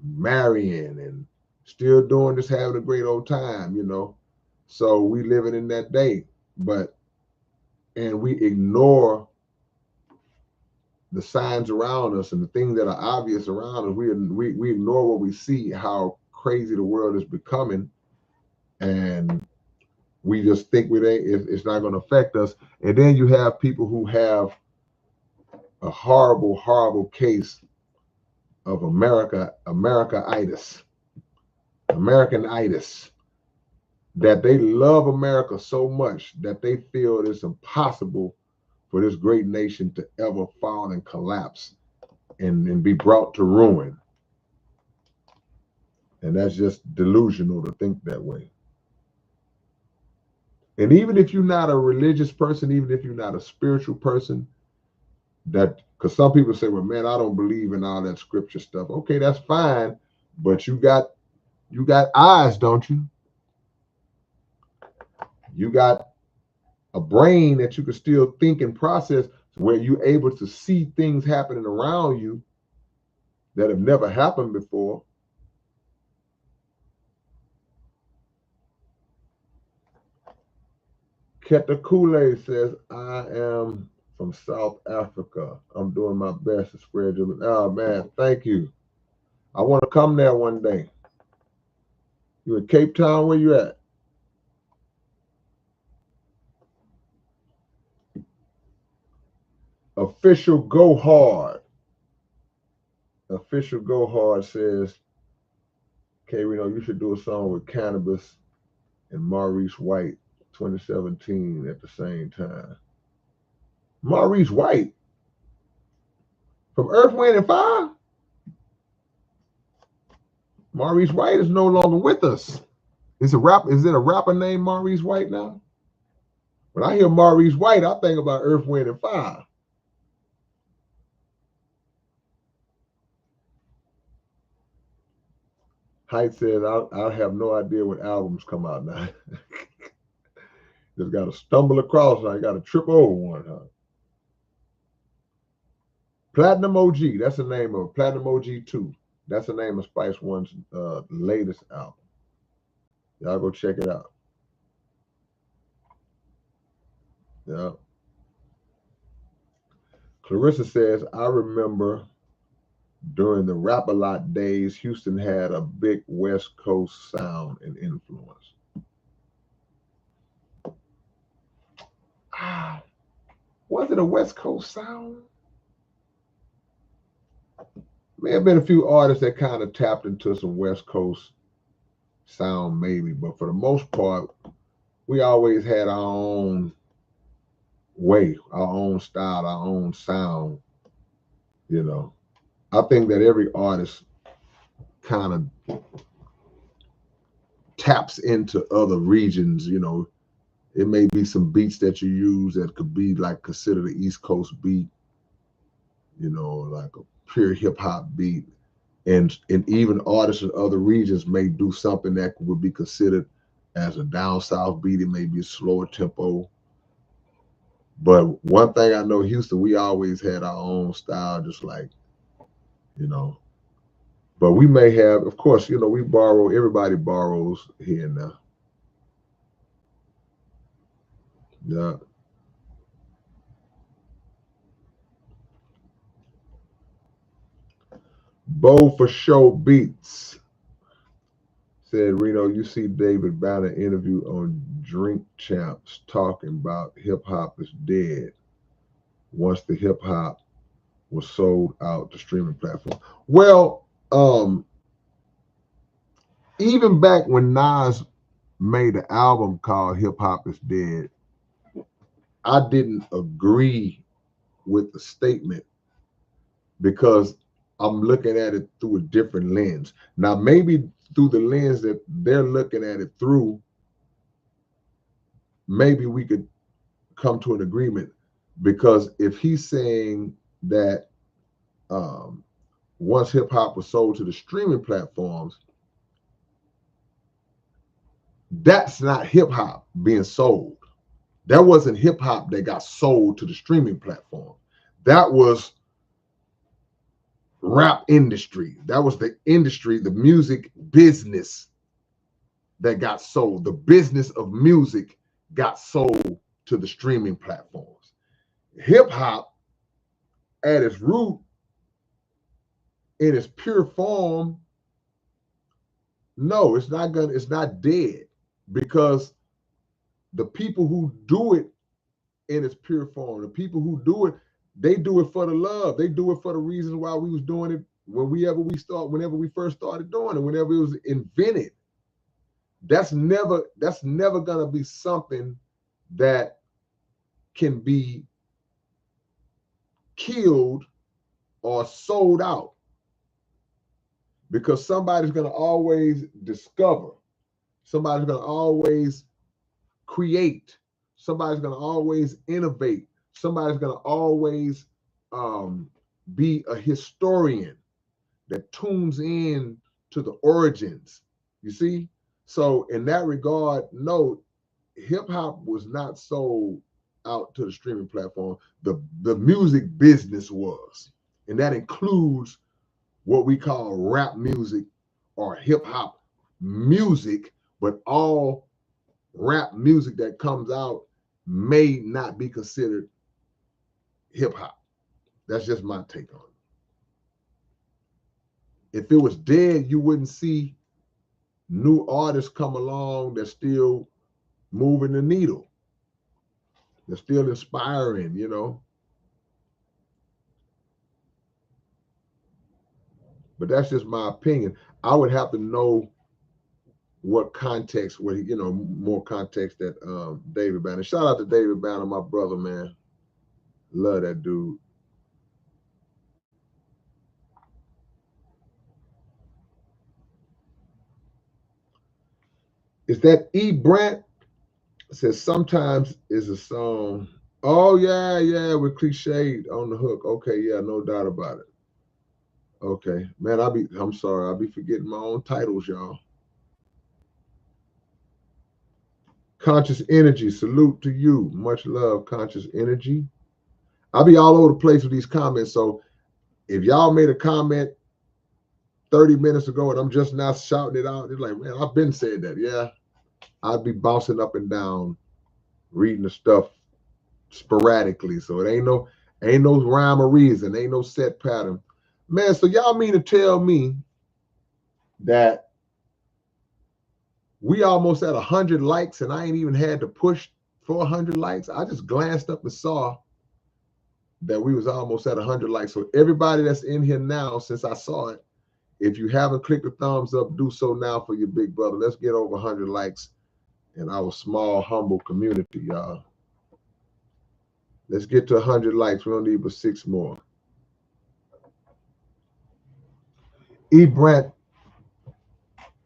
Speaker 1: marrying and still doing this, having a great old time, you know. So we living in that day, and we ignore the signs around us and the things that are obvious around us. We ignore what we see, how crazy the world is becoming, and we just think it's not going to affect us. And then you have people who have a horrible case of Americanitis, that they love America so much that they feel it's impossible for this great nation to ever fall and collapse and be brought to ruin. And that's just delusional to think that way. And even if you're not a religious person, even if you're not a spiritual person, that because some people say, well, man, I don't believe in all that scripture stuff. Okay, that's fine, but you got eyes, don't you? You got a brain that you can still think and process, where you're able to see things happening around you that have never happened before. Keta Kool-Aid says, I am from South Africa. I'm doing my best to spread your. Oh, man, thank you. I want to come there one day. You in Cape Town? Where you at? Official Go Hard. Official Go Hard says, K-Rino, you should do a song with Cannabis and Maurice White, 2017 at the same time. Maurice White from Earth, Wind, and Fire? Maurice White is no longer with us. Is it a rapper named Maurice White now? When I hear Maurice White, I think about Earth, Wind, and Fire. Height says, I have no idea when albums come out now. Just got to stumble across. I got to trip over one, huh? Platinum OG, that's the name of it. Platinum OG 2. That's the name of Spice One's latest album. Y'all go check it out. Yeah. Clarissa says, I remember during the Rap-A-Lot days, Houston had a big West Coast sound and influence. Was it a West Coast sound? May have been a few artists that kind of tapped into some West Coast sound, maybe, but for the most part, we always had our own way, our own style, our own sound. You know, I think that every artist kind of taps into other regions. You know, it may be some beats that you use that could be like considered an East Coast beat, you know, like a pure hip hop beat. And even artists in other regions may do something that would be considered as a down south beat. It may be a slower tempo. But one thing I know, Houston, we always had our own style, just like, you know. But we may have, of course, you know, we borrow, everybody borrows here and there. Yeah. Bo for Show Beats said, Reno, you see David Banner interview on Drink Champs talking about hip hop is dead once the hip hop was sold out to streaming platform. Well, even back when Nas made an album called Hip Hop is Dead, I didn't agree with the statement because I'm looking at it through a different lens. Now, maybe through the lens that they're looking at it through, maybe we could come to an agreement, because if he's saying that once hip hop was sold to the streaming platforms, that's not hip hop being sold. That wasn't hip hop that got sold to the streaming platform. That was rap industry. That was the industry, the music business that got sold. The business of music got sold to the streaming platforms. Hip hop, at its root, in its pure form, no, it's not dead, because the people who do it in its pure form, the people who do it, they do it for the love. They do it for the reasons why we was doing it whenever we first started doing it, whenever it was invented. That's never gonna be something that can be killed are sold out because somebody's going to always discover, somebody's going to always create, somebody's going to always innovate, somebody's going to always be a historian that tunes in to the origins. You see? So in that regard, no, hip hop was not sold out to the streaming platform. The music business was. And that includes what we call rap music or hip hop music, but all rap music that comes out may not be considered hip hop. That's just my take on it. If it was dead, you wouldn't see new artists come along that's still moving the needle. They're still inspiring, you know. But that's just my opinion. I would have to know what context, what you know, more context that David Banner. Shout out to David Banner, my brother, man. Love that dude. Is that E. Brant? Says sometimes is a song. Oh yeah, yeah, with Cliched on the hook. Okay, yeah, no doubt about it. Okay, man, I'm sorry, I'll be forgetting my own titles, y'all. Conscious Energy, salute to you. Much love, Conscious Energy. I'll be all over the place with these comments. So if y'all made a comment 30 minutes ago and I'm just now shouting it out, it's like, man, I've been saying that. Yeah, I'd be bouncing up and down, reading the stuff sporadically. So it ain't no rhyme or reason, ain't no set pattern. Man, so y'all mean to tell me that we almost at 100 likes and I ain't even had to push for 100 likes? I just glanced up and saw that we was almost at 100 likes. So everybody that's in here now, since I saw it, if you haven't clicked the thumbs up, do so now for your big brother. Let's get over 100 likes in our small, humble community, y'all. Let's get to 100 likes. We don't need but 6 more. E. Brant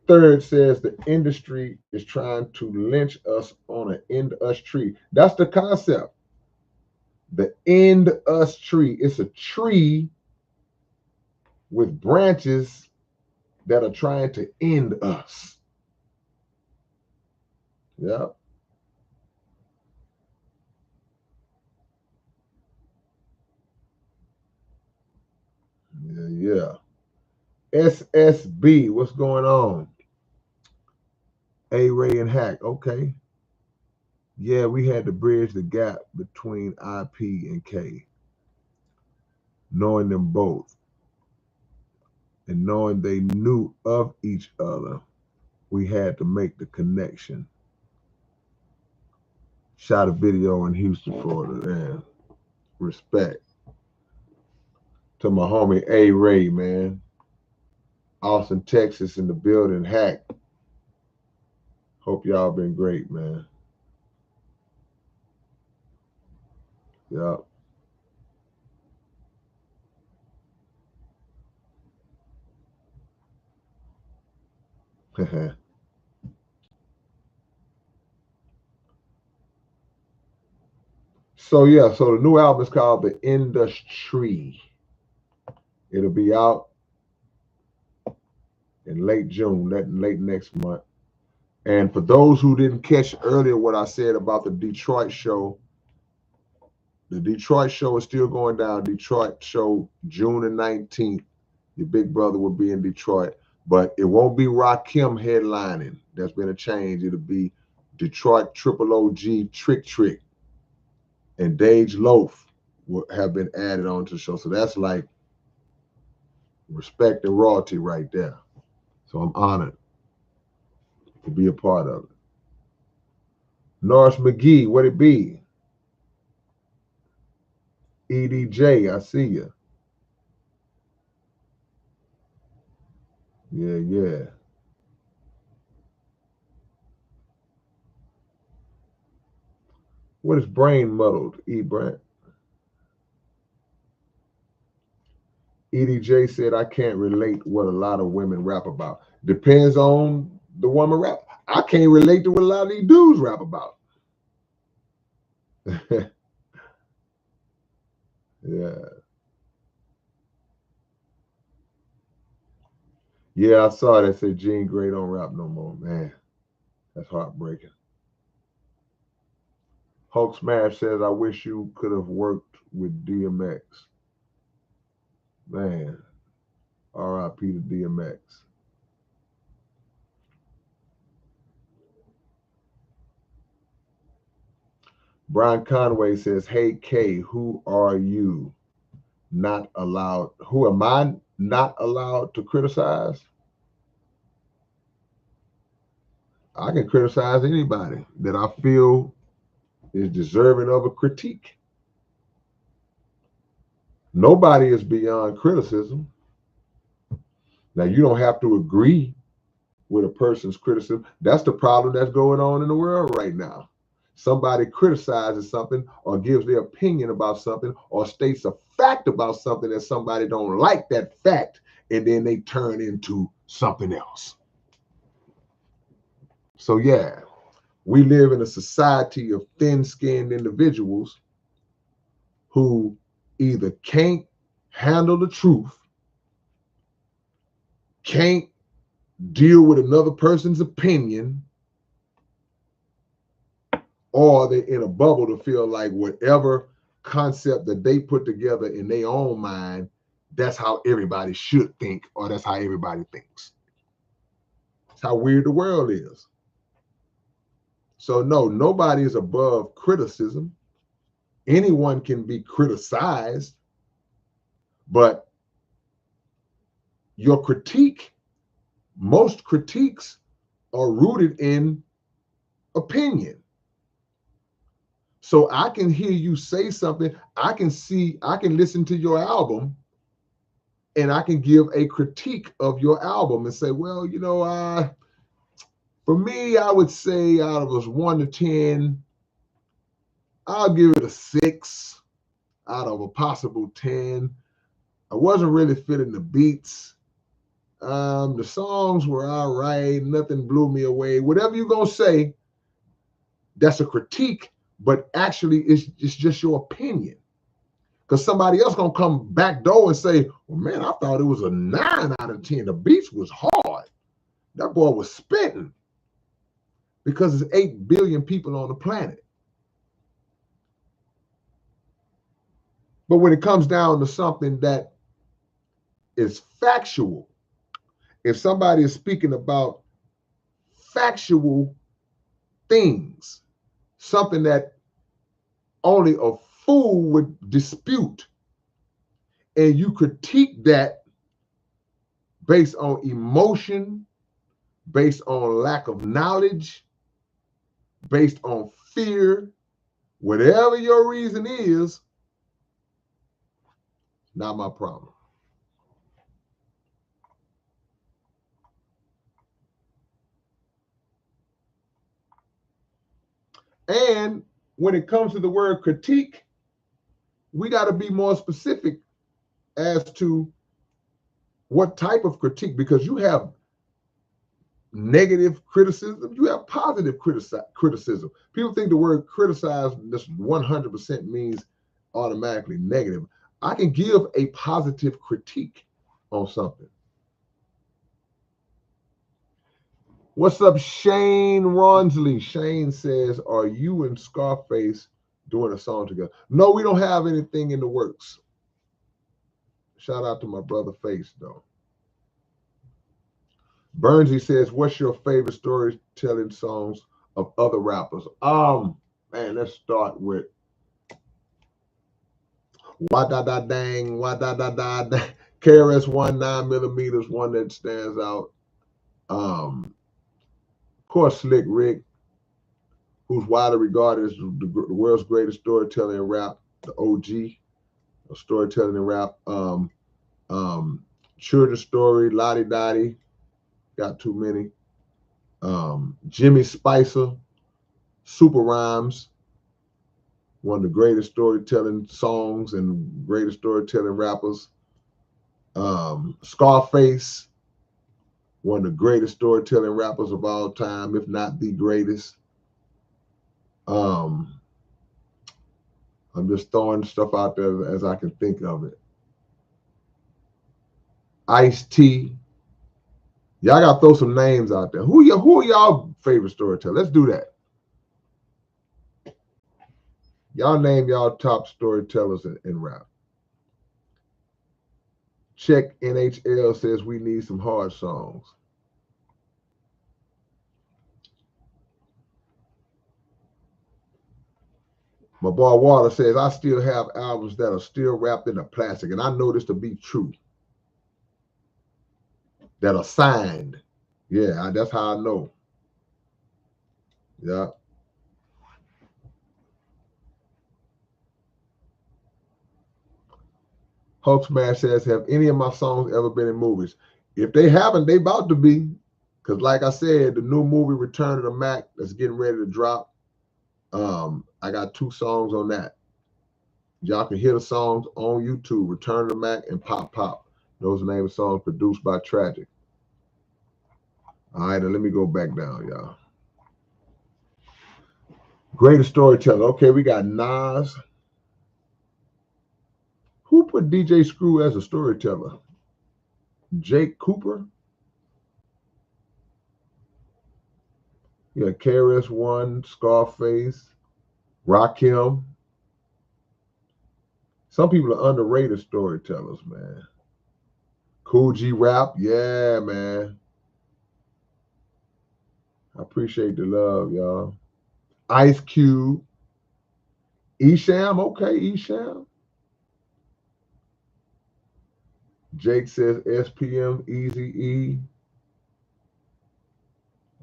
Speaker 1: Third says the industry is trying to lynch us on an end us tree. That's the concept. The end us tree. It's a tree with branches that are trying to end us. Yeah. Yeah, yeah. SSB, what's going on? A Ray and Hack. Okay. Yeah, we had to bridge the gap between IP and K, knowing them both and knowing they knew of each other. We had to make the connection. Shot a video in Houston, Florida. Man, respect to my homie A Ray, man. Austin, Texas in the building. Hack. Hope y'all been great, man. Yup. So yeah, so the new album is called The Industry. It'll be out in late June, late next month. And for those who didn't catch earlier what I said about the Detroit show, the Detroit show is still going down. Detroit show, June the 19th. Your big brother will be in Detroit, but it won't be Rakim headlining. There's been a change. It'll be Detroit Triple OG Trick Trick and Dage Loaf will have been added on to the show. So that's like respect and royalty right there. So I'm honored to be a part of it. Norris McGee, what it be? EDJ, I see you. Yeah, yeah. What is brain muddled, E. Brant? EDJ said, I can't relate what a lot of women rap about. Depends on the woman rap. I can't relate to what a lot of these dudes rap about. Yeah. Yeah, I saw that. Said Jean Grey don't rap no more. Man, that's heartbreaking. Hulk Smash says, I wish you could have worked with DMX. Man, RIP to DMX. Brian Conway says, hey K, who are you not allowed? Who am I not allowed to criticize? I can criticize anybody that I feel is deserving of a critique. Nobody is beyond criticism. Now, you don't have to agree with a person's criticism. That's the problem that's going on in the world right now. Somebody criticizes something or gives their opinion about something or states a fact about something that somebody don't like that fact, and then they turn into something else. So yeah, we live in a society of thin-skinned individuals who either can't handle the truth, can't deal with another person's opinion, or they're in a bubble to feel like whatever concept that they put together in their own mind, that's how everybody should think, or that's how everybody thinks. That's how weird the world is. So no, nobody is above criticism. Anyone can be criticized, but your critique, most critiques are rooted in opinion. So I can hear you say something, I can listen to your album, and I can give a critique of your album and say, well, for me, I would say out of a 1 to 10, I'll give it a 6 out of a possible 10. I wasn't really feeling the beats. The songs were all right. Nothing blew me away. Whatever you're going to say, that's a critique, but actually it's just your opinion. Because somebody else going to come back door and say, well, man, I thought it was a 9 out of 10. The beats was hard. That boy was spitting. Because there's 8 billion people on the planet. But when it comes down to something that is factual, if somebody is speaking about factual things, something that only a fool would dispute, and you critique that based on emotion, based on lack of knowledge, based on fear, whatever your reason is, not my problem. And when it comes to the word critique, we got to be more specific as to what type of critique, because you have negative criticism, you have positive criticism. People think the word criticize just 100% means automatically negative. I can give a positive critique on something. What's up, Shane Ronsley? Shane says, are you and Scarface doing a song together? No, we don't have anything in the works. Shout out to my brother Face, though. Bernsey says, what's your favorite storytelling songs of other rappers? Man, let's start with Wah Da Da Dang, Wah Da Da Da Dang. KRS-One 9mm, one that stands out. Of course, Slick Rick, who's widely regarded as the world's greatest storyteller in rap, the OG of storytelling in rap. Children's Story, Lottie Dottie, got too many. Jimmy Spicer, Super Rhymes, one of the greatest storytelling songs and greatest storytelling rappers. Scarface, one of the greatest storytelling rappers of all time, if not the greatest. I'm just throwing stuff out there as I can think of it. Ice-T. Y'all got to throw some names out there. Who are y'all favorite storytellers? Let's do that. Y'all name y'all top storytellers in rap. Check NHL says we need some hard songs. My boy Water says, I still have albums that are still wrapped in a plastic, and I know this to be true. That are signed. Yeah, that's how I know. Yeah. Hulk Smash says, have any of my songs ever been in movies? If they haven't, they about to be. Because like I said, the new movie Return of the Mac that's getting ready to drop. I got 2 songs on that. Y'all can hear the songs on YouTube, Return of the Mac and Pop Pop. Those are the name of songs produced by Tragic. All right, now let me go back down, y'all. Greatest storyteller. Okay, we got Nas. Who put DJ Screw as a storyteller? Jake Cooper? Yeah, KRS-One, Scarface, Rakim. Some people are underrated storytellers, man. Cool G Rap, yeah, man. I appreciate the love, y'all. Ice Cube. Esham, okay, Esham. Jake says SPM, Easy E.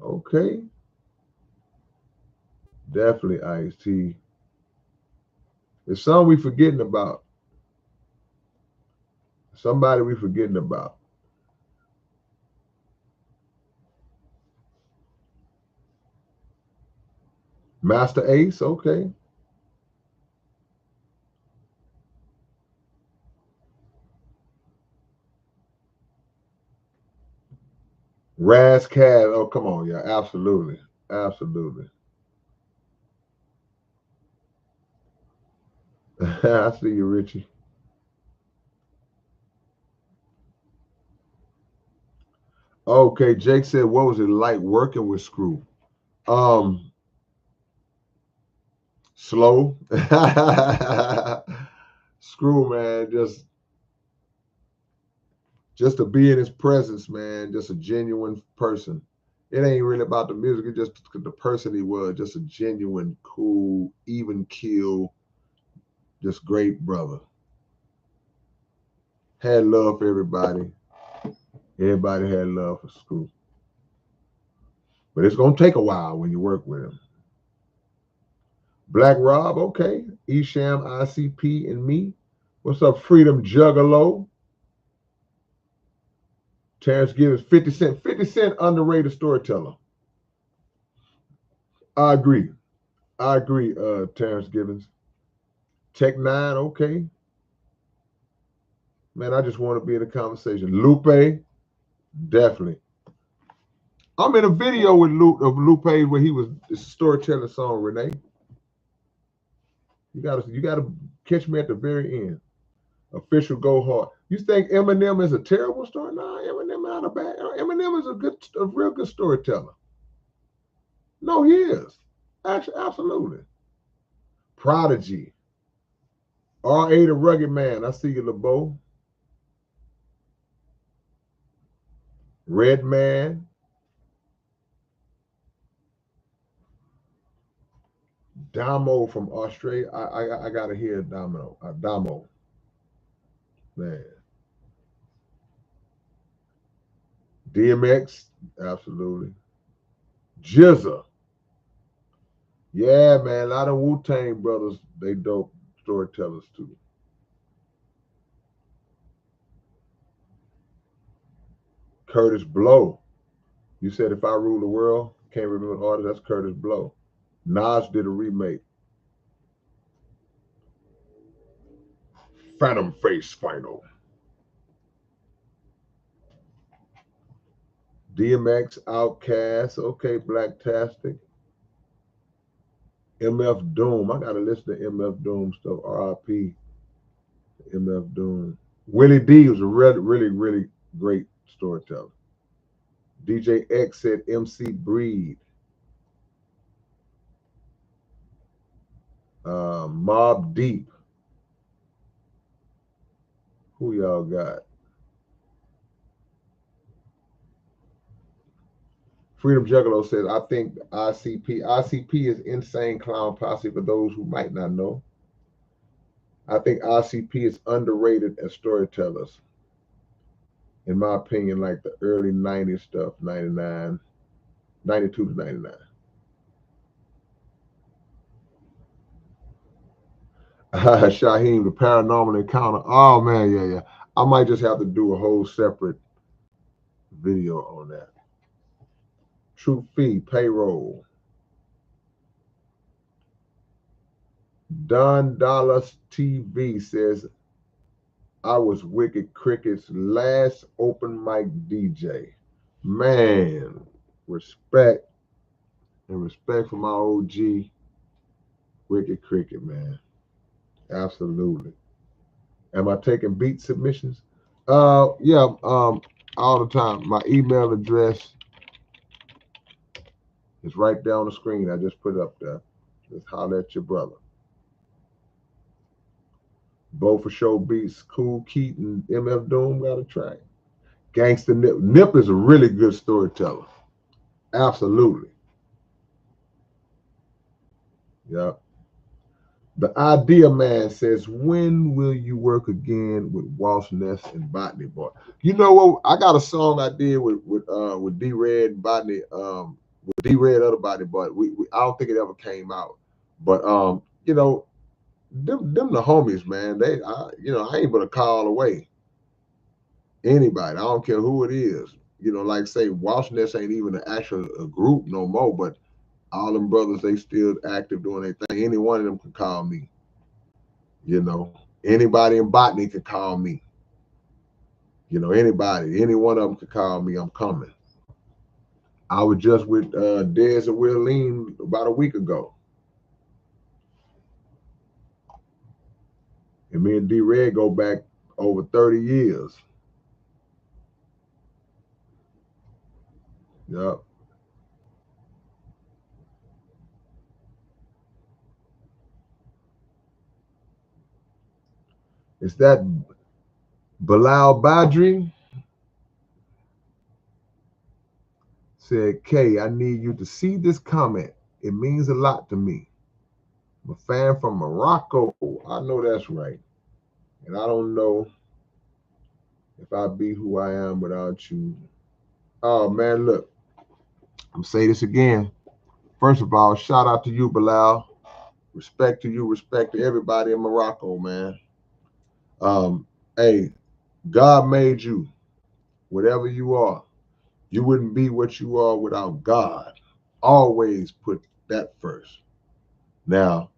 Speaker 1: Okay. Definitely Ice-T. There's some we forgetting about. Somebody we forgetting about. Master Ace, okay. Raz Cad, oh, come on, yeah, absolutely. Absolutely. I see you, Richie. Okay, Jake said, what was it like working with Screw? Slow. Screw, man, just to be in his presence, man, just a genuine person. It ain't really about the music, it's just the person he was, just a genuine, cool, even keel, just great brother. Had love for everybody. Everybody had love for Screw. But it's gonna take a while when you work with him. Black Rob, okay. Esham, ICP, and me. What's up, Freedom Juggalo? Terrence Gibbons, 50 Cent. 50 Cent, underrated storyteller. I agree. Terrence Gibbons. Tech Nine, okay. Man, I just want to be in the conversation. Lupe, definitely. I'm in a video with Lupe where he was storytelling song, Renee. You gotta catch me at the very end. Official Go Hard. You think Eminem is a terrible story? No, Eminem not a bad. Eminem is a real good storyteller. No, he is. Actually, absolutely. Prodigy. R.A. the Rugged Man. I see you, LeBeau. Red Man. Damo from Australia. I gotta hear Damo. Damo. Man. DMX. Absolutely. Jizza. Yeah, man. A lot of Wu-Tang brothers, they dope storytellers too. Curtis Blow. You said If I Rule the World. Can't remember the artist. That's Curtis Blow. Nas did a remake. Phantom Face Final. DMX, Outkast, okay, Blacktastic, MF Doom. I gotta listen to MF Doom stuff. R.I.P. MF Doom. Willie D was a really great storyteller. DJ X said MC Breed. Mob Deep. Who y'all got? Freedom Juggalo says, I think ICP is Insane Clown Posse for those who might not know. I think ICP is underrated as storytellers. In my opinion, like the early 90s stuff, 99, 92 to 99. Shaheem, the paranormal encounter. Oh man, yeah. I might just have to do a whole separate video on that. True fee, payroll. Don Dallas TV says, I was Wicked Cricket's last open mic DJ. Man, respect and respect for my OG Wicked Cricket, man. Absolutely. Am I taking beat submissions? Yeah, all the time. My email address is right there on the screen. I just put it up there. Just holler at your brother. Bo for Show Beats, Cool Keaton, MF Doom got a track. Gangsta Nip. Nip is a really good storyteller. Absolutely. Yeah. The Idea Man says, when will you work again with Walsh Ness and Botany Boy? You know what? I got a song I did with D Red and Botany, with D Red other Botany Boy. I don't think it ever came out. But you know, them the homies, man. I ain't but a call away. Anybody, I don't care who it is. Like say Walsh Ness ain't even an actual a group no more, but all them brothers, they still active doing their thing. Any one of them can call me. Anybody in Botany could call me. Anybody, any one of them could call me. I'm coming. I was just with Dez and Willeen about a week ago. And me and D Red go back over 30 years. Yep. Is that Bilal Badri? Said, K, I need you to see this comment. It means a lot to me. I'm a fan from Morocco. I know that's right. And I don't know if I'd be who I am without you. Oh, man, look. I'm say this again. First of all, shout out to you, Bilal. Respect to you, respect to everybody in Morocco, man. Hey, God made you, whatever you are. You wouldn't be what you are without God. Always put that first. Now,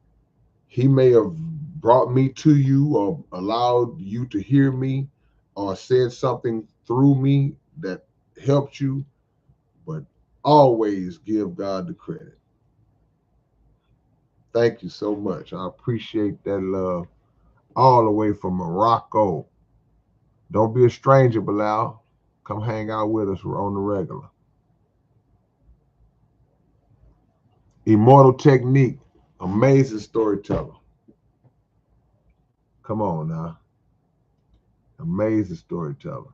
Speaker 1: he may have brought me to you or allowed you to hear me or said something through me that helped you, but always give God the credit. Thank you so much. I appreciate that love all the way from Morocco. Don't be a stranger, Bilal. Come hang out with us. We're on the regular. Immortal Technique. Amazing storyteller. Come on now. Amazing storyteller.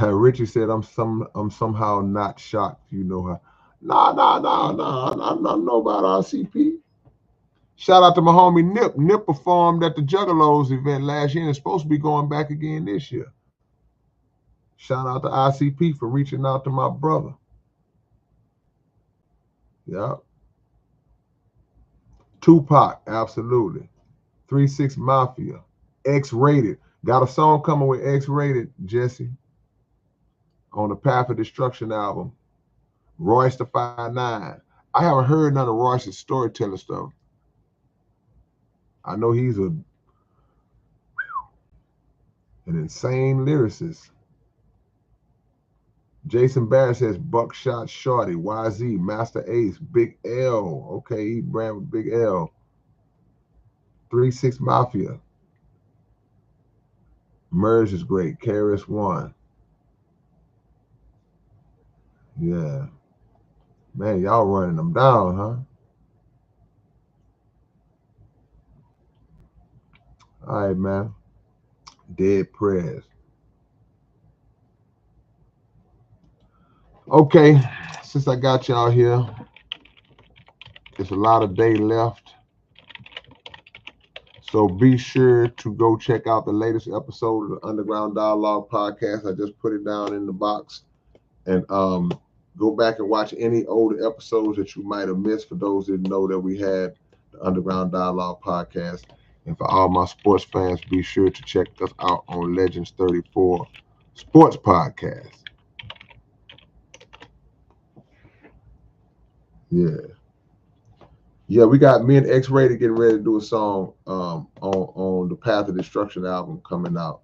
Speaker 1: Richie said, I'm somehow not shocked. You know her. Nah. I don't know about RCP. Shout out to my homie Nip. Nip performed at the Juggalos event last year and is supposed to be going back again this year. Shout out to ICP for reaching out to my brother. Yeah. Tupac, absolutely. 3-6 Mafia. X-Rated. Got a song coming with X-Rated, Jesse, on the Path of Destruction album. Royce the 5'9". I haven't heard none of Royce's storyteller stuff. I know he's an insane lyricist. Jason Barrett says Buckshot Shorty, YZ, Master Ace, Big L. Okay, he brand with Big L. 3-6 Mafia. Merge is great. Karis 1. Yeah. Man, y'all running them down, huh? All right, man. Dead prayers. Okay, since I got y'all here, there's a lot of day left. So be sure to go check out the latest episode of the Underground Dialogue podcast. I just put it down in the box. And go back and watch any older episodes that you might have missed for those that know that we had the Underground Dialogue podcast. And for all my sports fans, be sure to check us out on Legends 34 Sports Podcast. Yeah. Yeah, we got me and X-Rated getting ready to do a song on the Path of Destruction album coming out.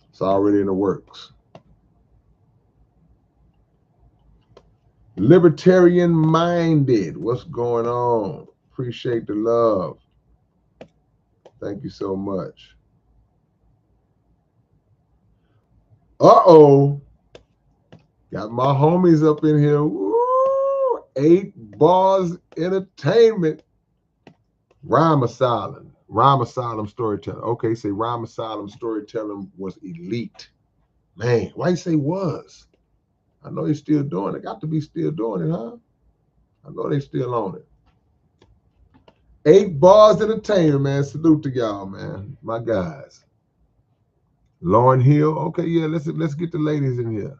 Speaker 1: It's already in the works. Libertarian Minded, what's going on? Appreciate the love. Thank you so much. Uh-oh. Got my homies up in here. Woo! 8 Bars Entertainment. Rhyme Asylum storytelling. Okay, say Rhyme Asylum storytelling was elite. Man, why you say was? I know he's still doing it. Got to be still doing it, huh? I know they still on it. 8 Bars Entertainment, man. Salute to y'all, man. My guys. Lauren Hill. Okay, yeah, let's get the ladies in here.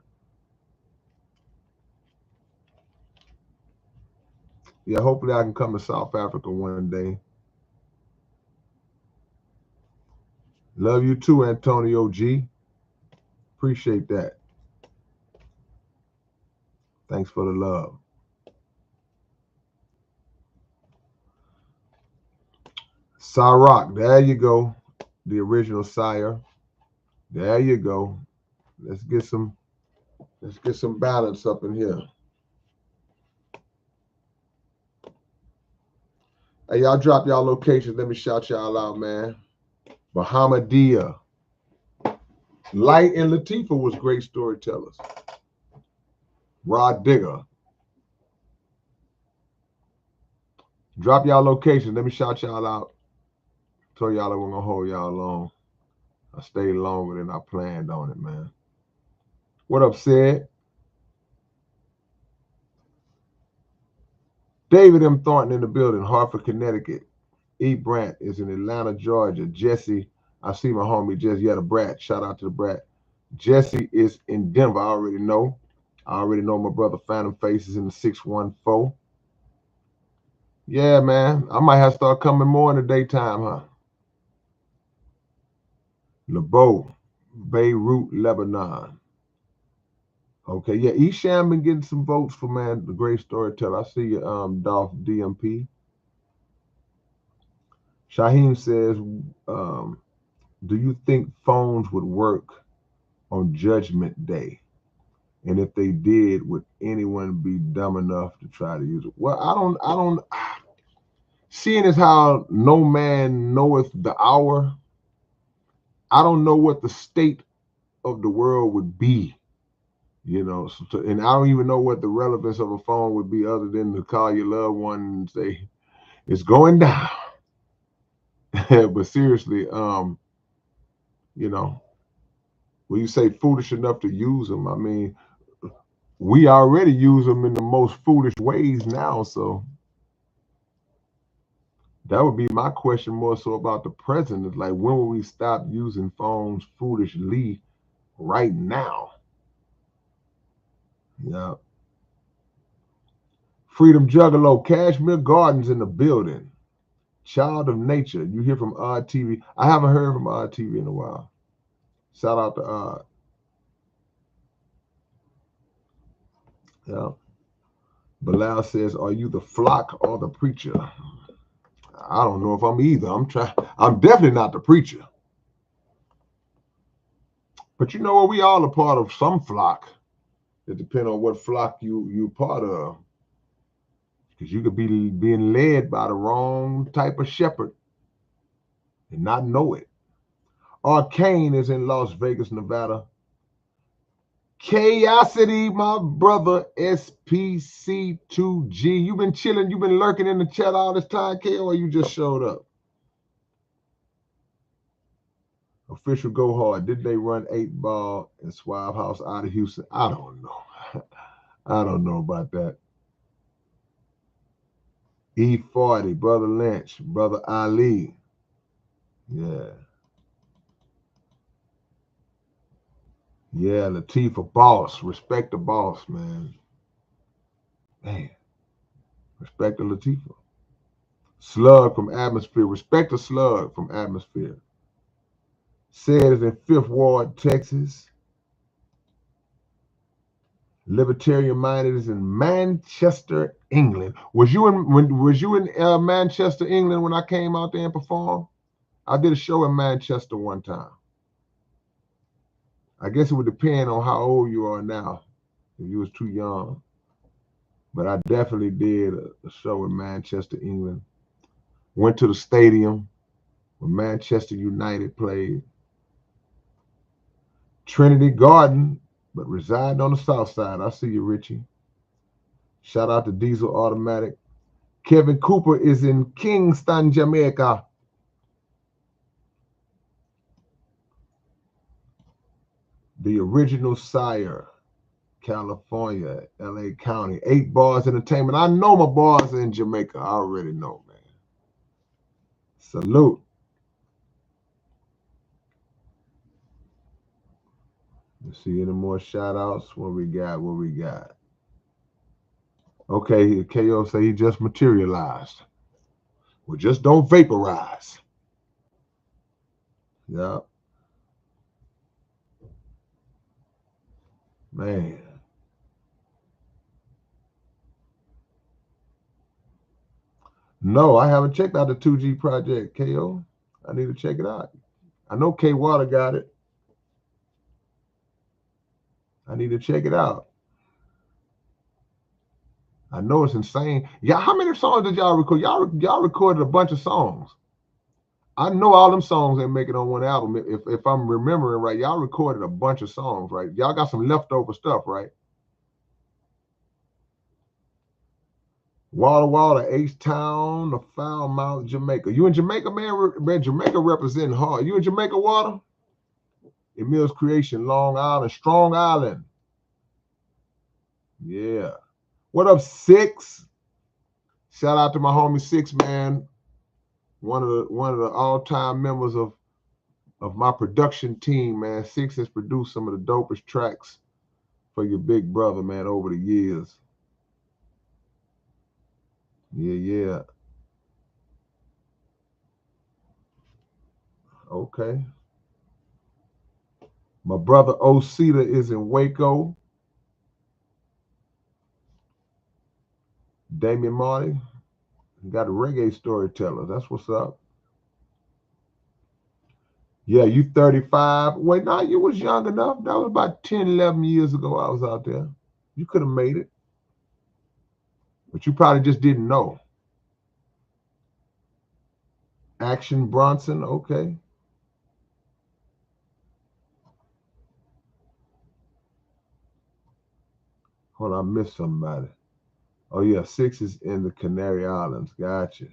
Speaker 1: Yeah, hopefully I can come to South Africa one day. Love you too, Antonio G. Appreciate that. Thanks for the love. Cyrock, there you go. The original Sire. There you go. Let's get some balance up in here. Hey, y'all drop y'all locations. Let me shout y'all out, man. Bahamadia. Light and Latifah was great storytellers. Rod Digger. Drop y'all locations. Let me shout y'all out. Told y'all I wasn't gonna hold y'all long. I stayed longer than I planned on it, man. What up, Sid? David M. Thornton in the building, Hartford, Connecticut. E. Brandt is in Atlanta, Georgia. Jesse, I see my homie Jesse. Yeah, the Brat. Shout out to the Brat. Jesse is in Denver. I already know my brother Phantom Face is in the 614. Yeah, man. I might have to start coming more in the daytime, huh? LeBeau, Beirut, Lebanon. Okay, yeah, Esham been getting some votes for, man, the great storyteller. I see you, Dolph DMP. Shaheem says, do you think phones would work on Judgment Day? And if they did, would anyone be dumb enough to try to use it? Well, I don't, seeing as how no man knoweth the hour, I don't know what the state of the world would be. You know, and I don't even know what the relevance of a phone would be other than to call your loved one and say, it's going down. But seriously, you know, when you say foolish enough to use them, I mean, we already use them in the most foolish ways now. So that would be my question more so about the present. It's like, when will we stop using phones foolishly right now? Yeah. Freedom Juggalo, Cashmere Gardens in the building. Child of Nature. You hear from Odd TV. I haven't heard from Odd TV in a while. Shout out to Odd. Yeah. Bilal says, are you the flock or the preacher? I don't know if I'm either. I'm definitely not the preacher. But you know what? We all a part of some flock. It depends on what flock you part of. Because you could be being led by the wrong type of shepherd and not know it. Arcane is in Las Vegas, Nevada. Chaosity, my brother, SPC2G. You been chilling, you been lurking in the chat all this time, K, or you just showed up? Official Go Hard. Did they run 8-ball and Swab House out of Houston? I don't know. I don't know about that. E40, Brother Lynch, Brother Ali. Yeah. Yeah, Latifah, boss. Respect the boss, man. Man. Respect the Latifah. Slug from Atmosphere. Respect the Slug from Atmosphere. Says in 5th Ward, Texas. Libertarian Minded is in Manchester, England. Was you in Manchester, England when I came out there and performed? I did a show in Manchester one time. I guess it would depend on how old you are now. If you was too young. But I definitely did a show in Manchester, England. Went to the stadium where Manchester United played. Trinity Garden, but reside on the south side. I see you, Richie. Shout out to Diesel Automatic. Kevin Cooper is in Kingston, Jamaica. The Original Sire, California, LA County. 8 Bars Entertainment. I know my bars in Jamaica. I already know, man. Salute. Let's see any more shout outs. What we got? Okay, KO say he just materialized. Well, just don't vaporize. Yeah. Man. No, I haven't checked out the 2G project, KO. I need to check it out. I know K Water got it. I need to check it out. I know it's insane. Yeah, how many songs did y'all record? Y'all recorded a bunch of songs. I know all them songs ain't make it on one album. If I'm remembering right, y'all recorded a bunch of songs, right? Y'all got some leftover stuff, right? Water, H-Town, the Foul Mount, Jamaica. You in Jamaica, man? Jamaica representing hard. You in Jamaica, Water? Emil's Creation, Long Island, Strong Island. Yeah. What up, Six? Shout out to my homie Six, man. One of the all-time members of my production team, man. Six has produced some of the dopest tracks for your big brother, man, over the years. Yeah. Okay. My brother Osita is in Waco. Damian Marty, got a reggae storyteller. That's what's up. Yeah, you 35. Wait, no, you was young enough. That was about 10, 11 years ago I was out there. You could have made it. But you probably just didn't know. Action Bronson, okay. Hold on, I missed somebody. Oh, yeah, Six is in the Canary Islands. Gotcha.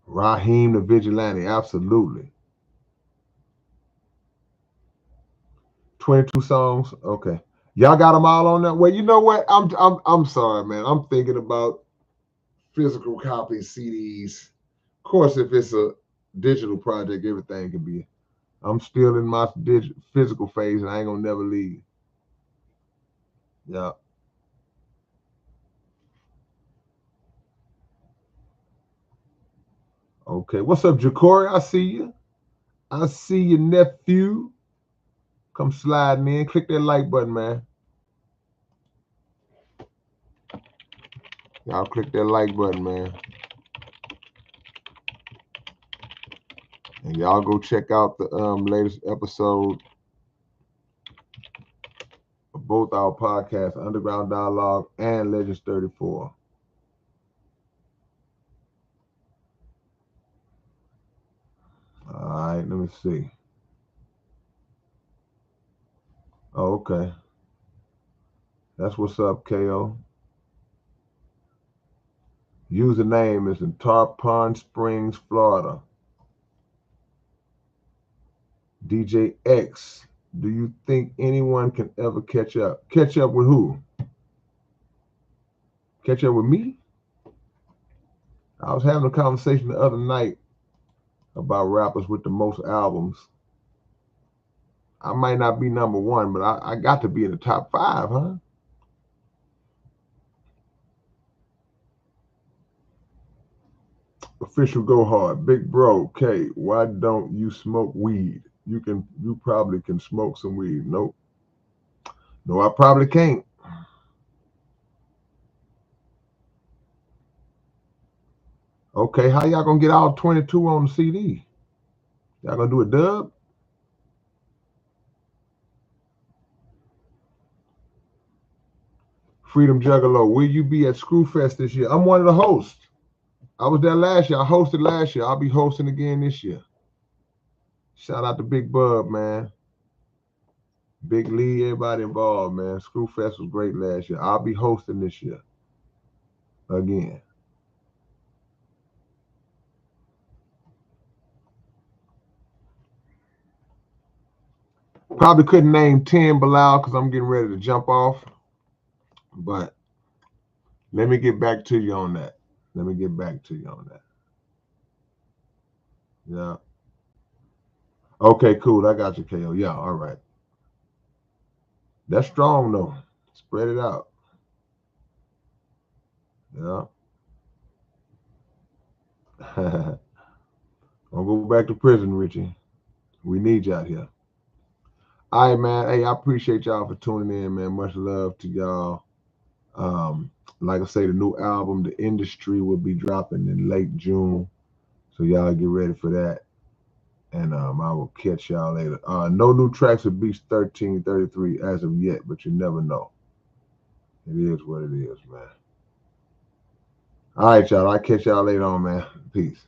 Speaker 1: Raheem the Vigilante, absolutely. 22 songs, okay. Y'all got them all on that. Well, you know what? I'm sorry, man. I'm thinking about physical copy CDs. Of course, if it's a digital project, everything can be. I'm still in my physical phase, and I ain't gonna never leave. Yeah. Okay. What's up, Jacory? I see you. I see your nephew. Come sliding in. Click that like button, man. Y'all click that like button, man. And y'all go check out the latest episode of both our podcasts, Underground Dialogue and Legends 34. All right, let me see. Oh, okay. That's what's up, KO. Username is in Tarpon Springs, Florida. DJ X, do you think anyone can ever catch up? Catch up with who? Catch up with me? I was having a conversation the other night about rappers with the most albums. I might not be number one, but I got to be in the top 5, huh? Official Go Hard, Big Bro, K, why don't you smoke weed? You probably can smoke some weed. Nope. No, I probably can't. Okay, how y'all gonna get all 22 on the CD? Y'all gonna do a dub? Freedom Juggalo, will you be at Screwfest this year? I'm one of the hosts. I was there last year. I hosted last year. I'll be hosting again this year. Shout out to Big Bub, man. Big Lee, everybody involved, man. Screwfest was great last year. I'll be hosting this year again. Probably couldn't name 10 Bilal because I'm getting ready to jump off. But let me get back to you on that. Let me get back to you on that. Yeah. Okay, cool. I got you, KO. Yeah, all right. That's strong, though. Spread it out. Yeah. Don't go back to prison, Richie. We need you out here. All right, man. Hey, I appreciate y'all for tuning in, man. Much love to y'all. Like I say, the new album, The Industry, will be dropping in late June. So y'all get ready for that. And I will catch y'all later. No new tracks of Beast 1333 as of yet, but you never know. It is what it is, man. All right, y'all. I'll catch y'all later on, man. Peace.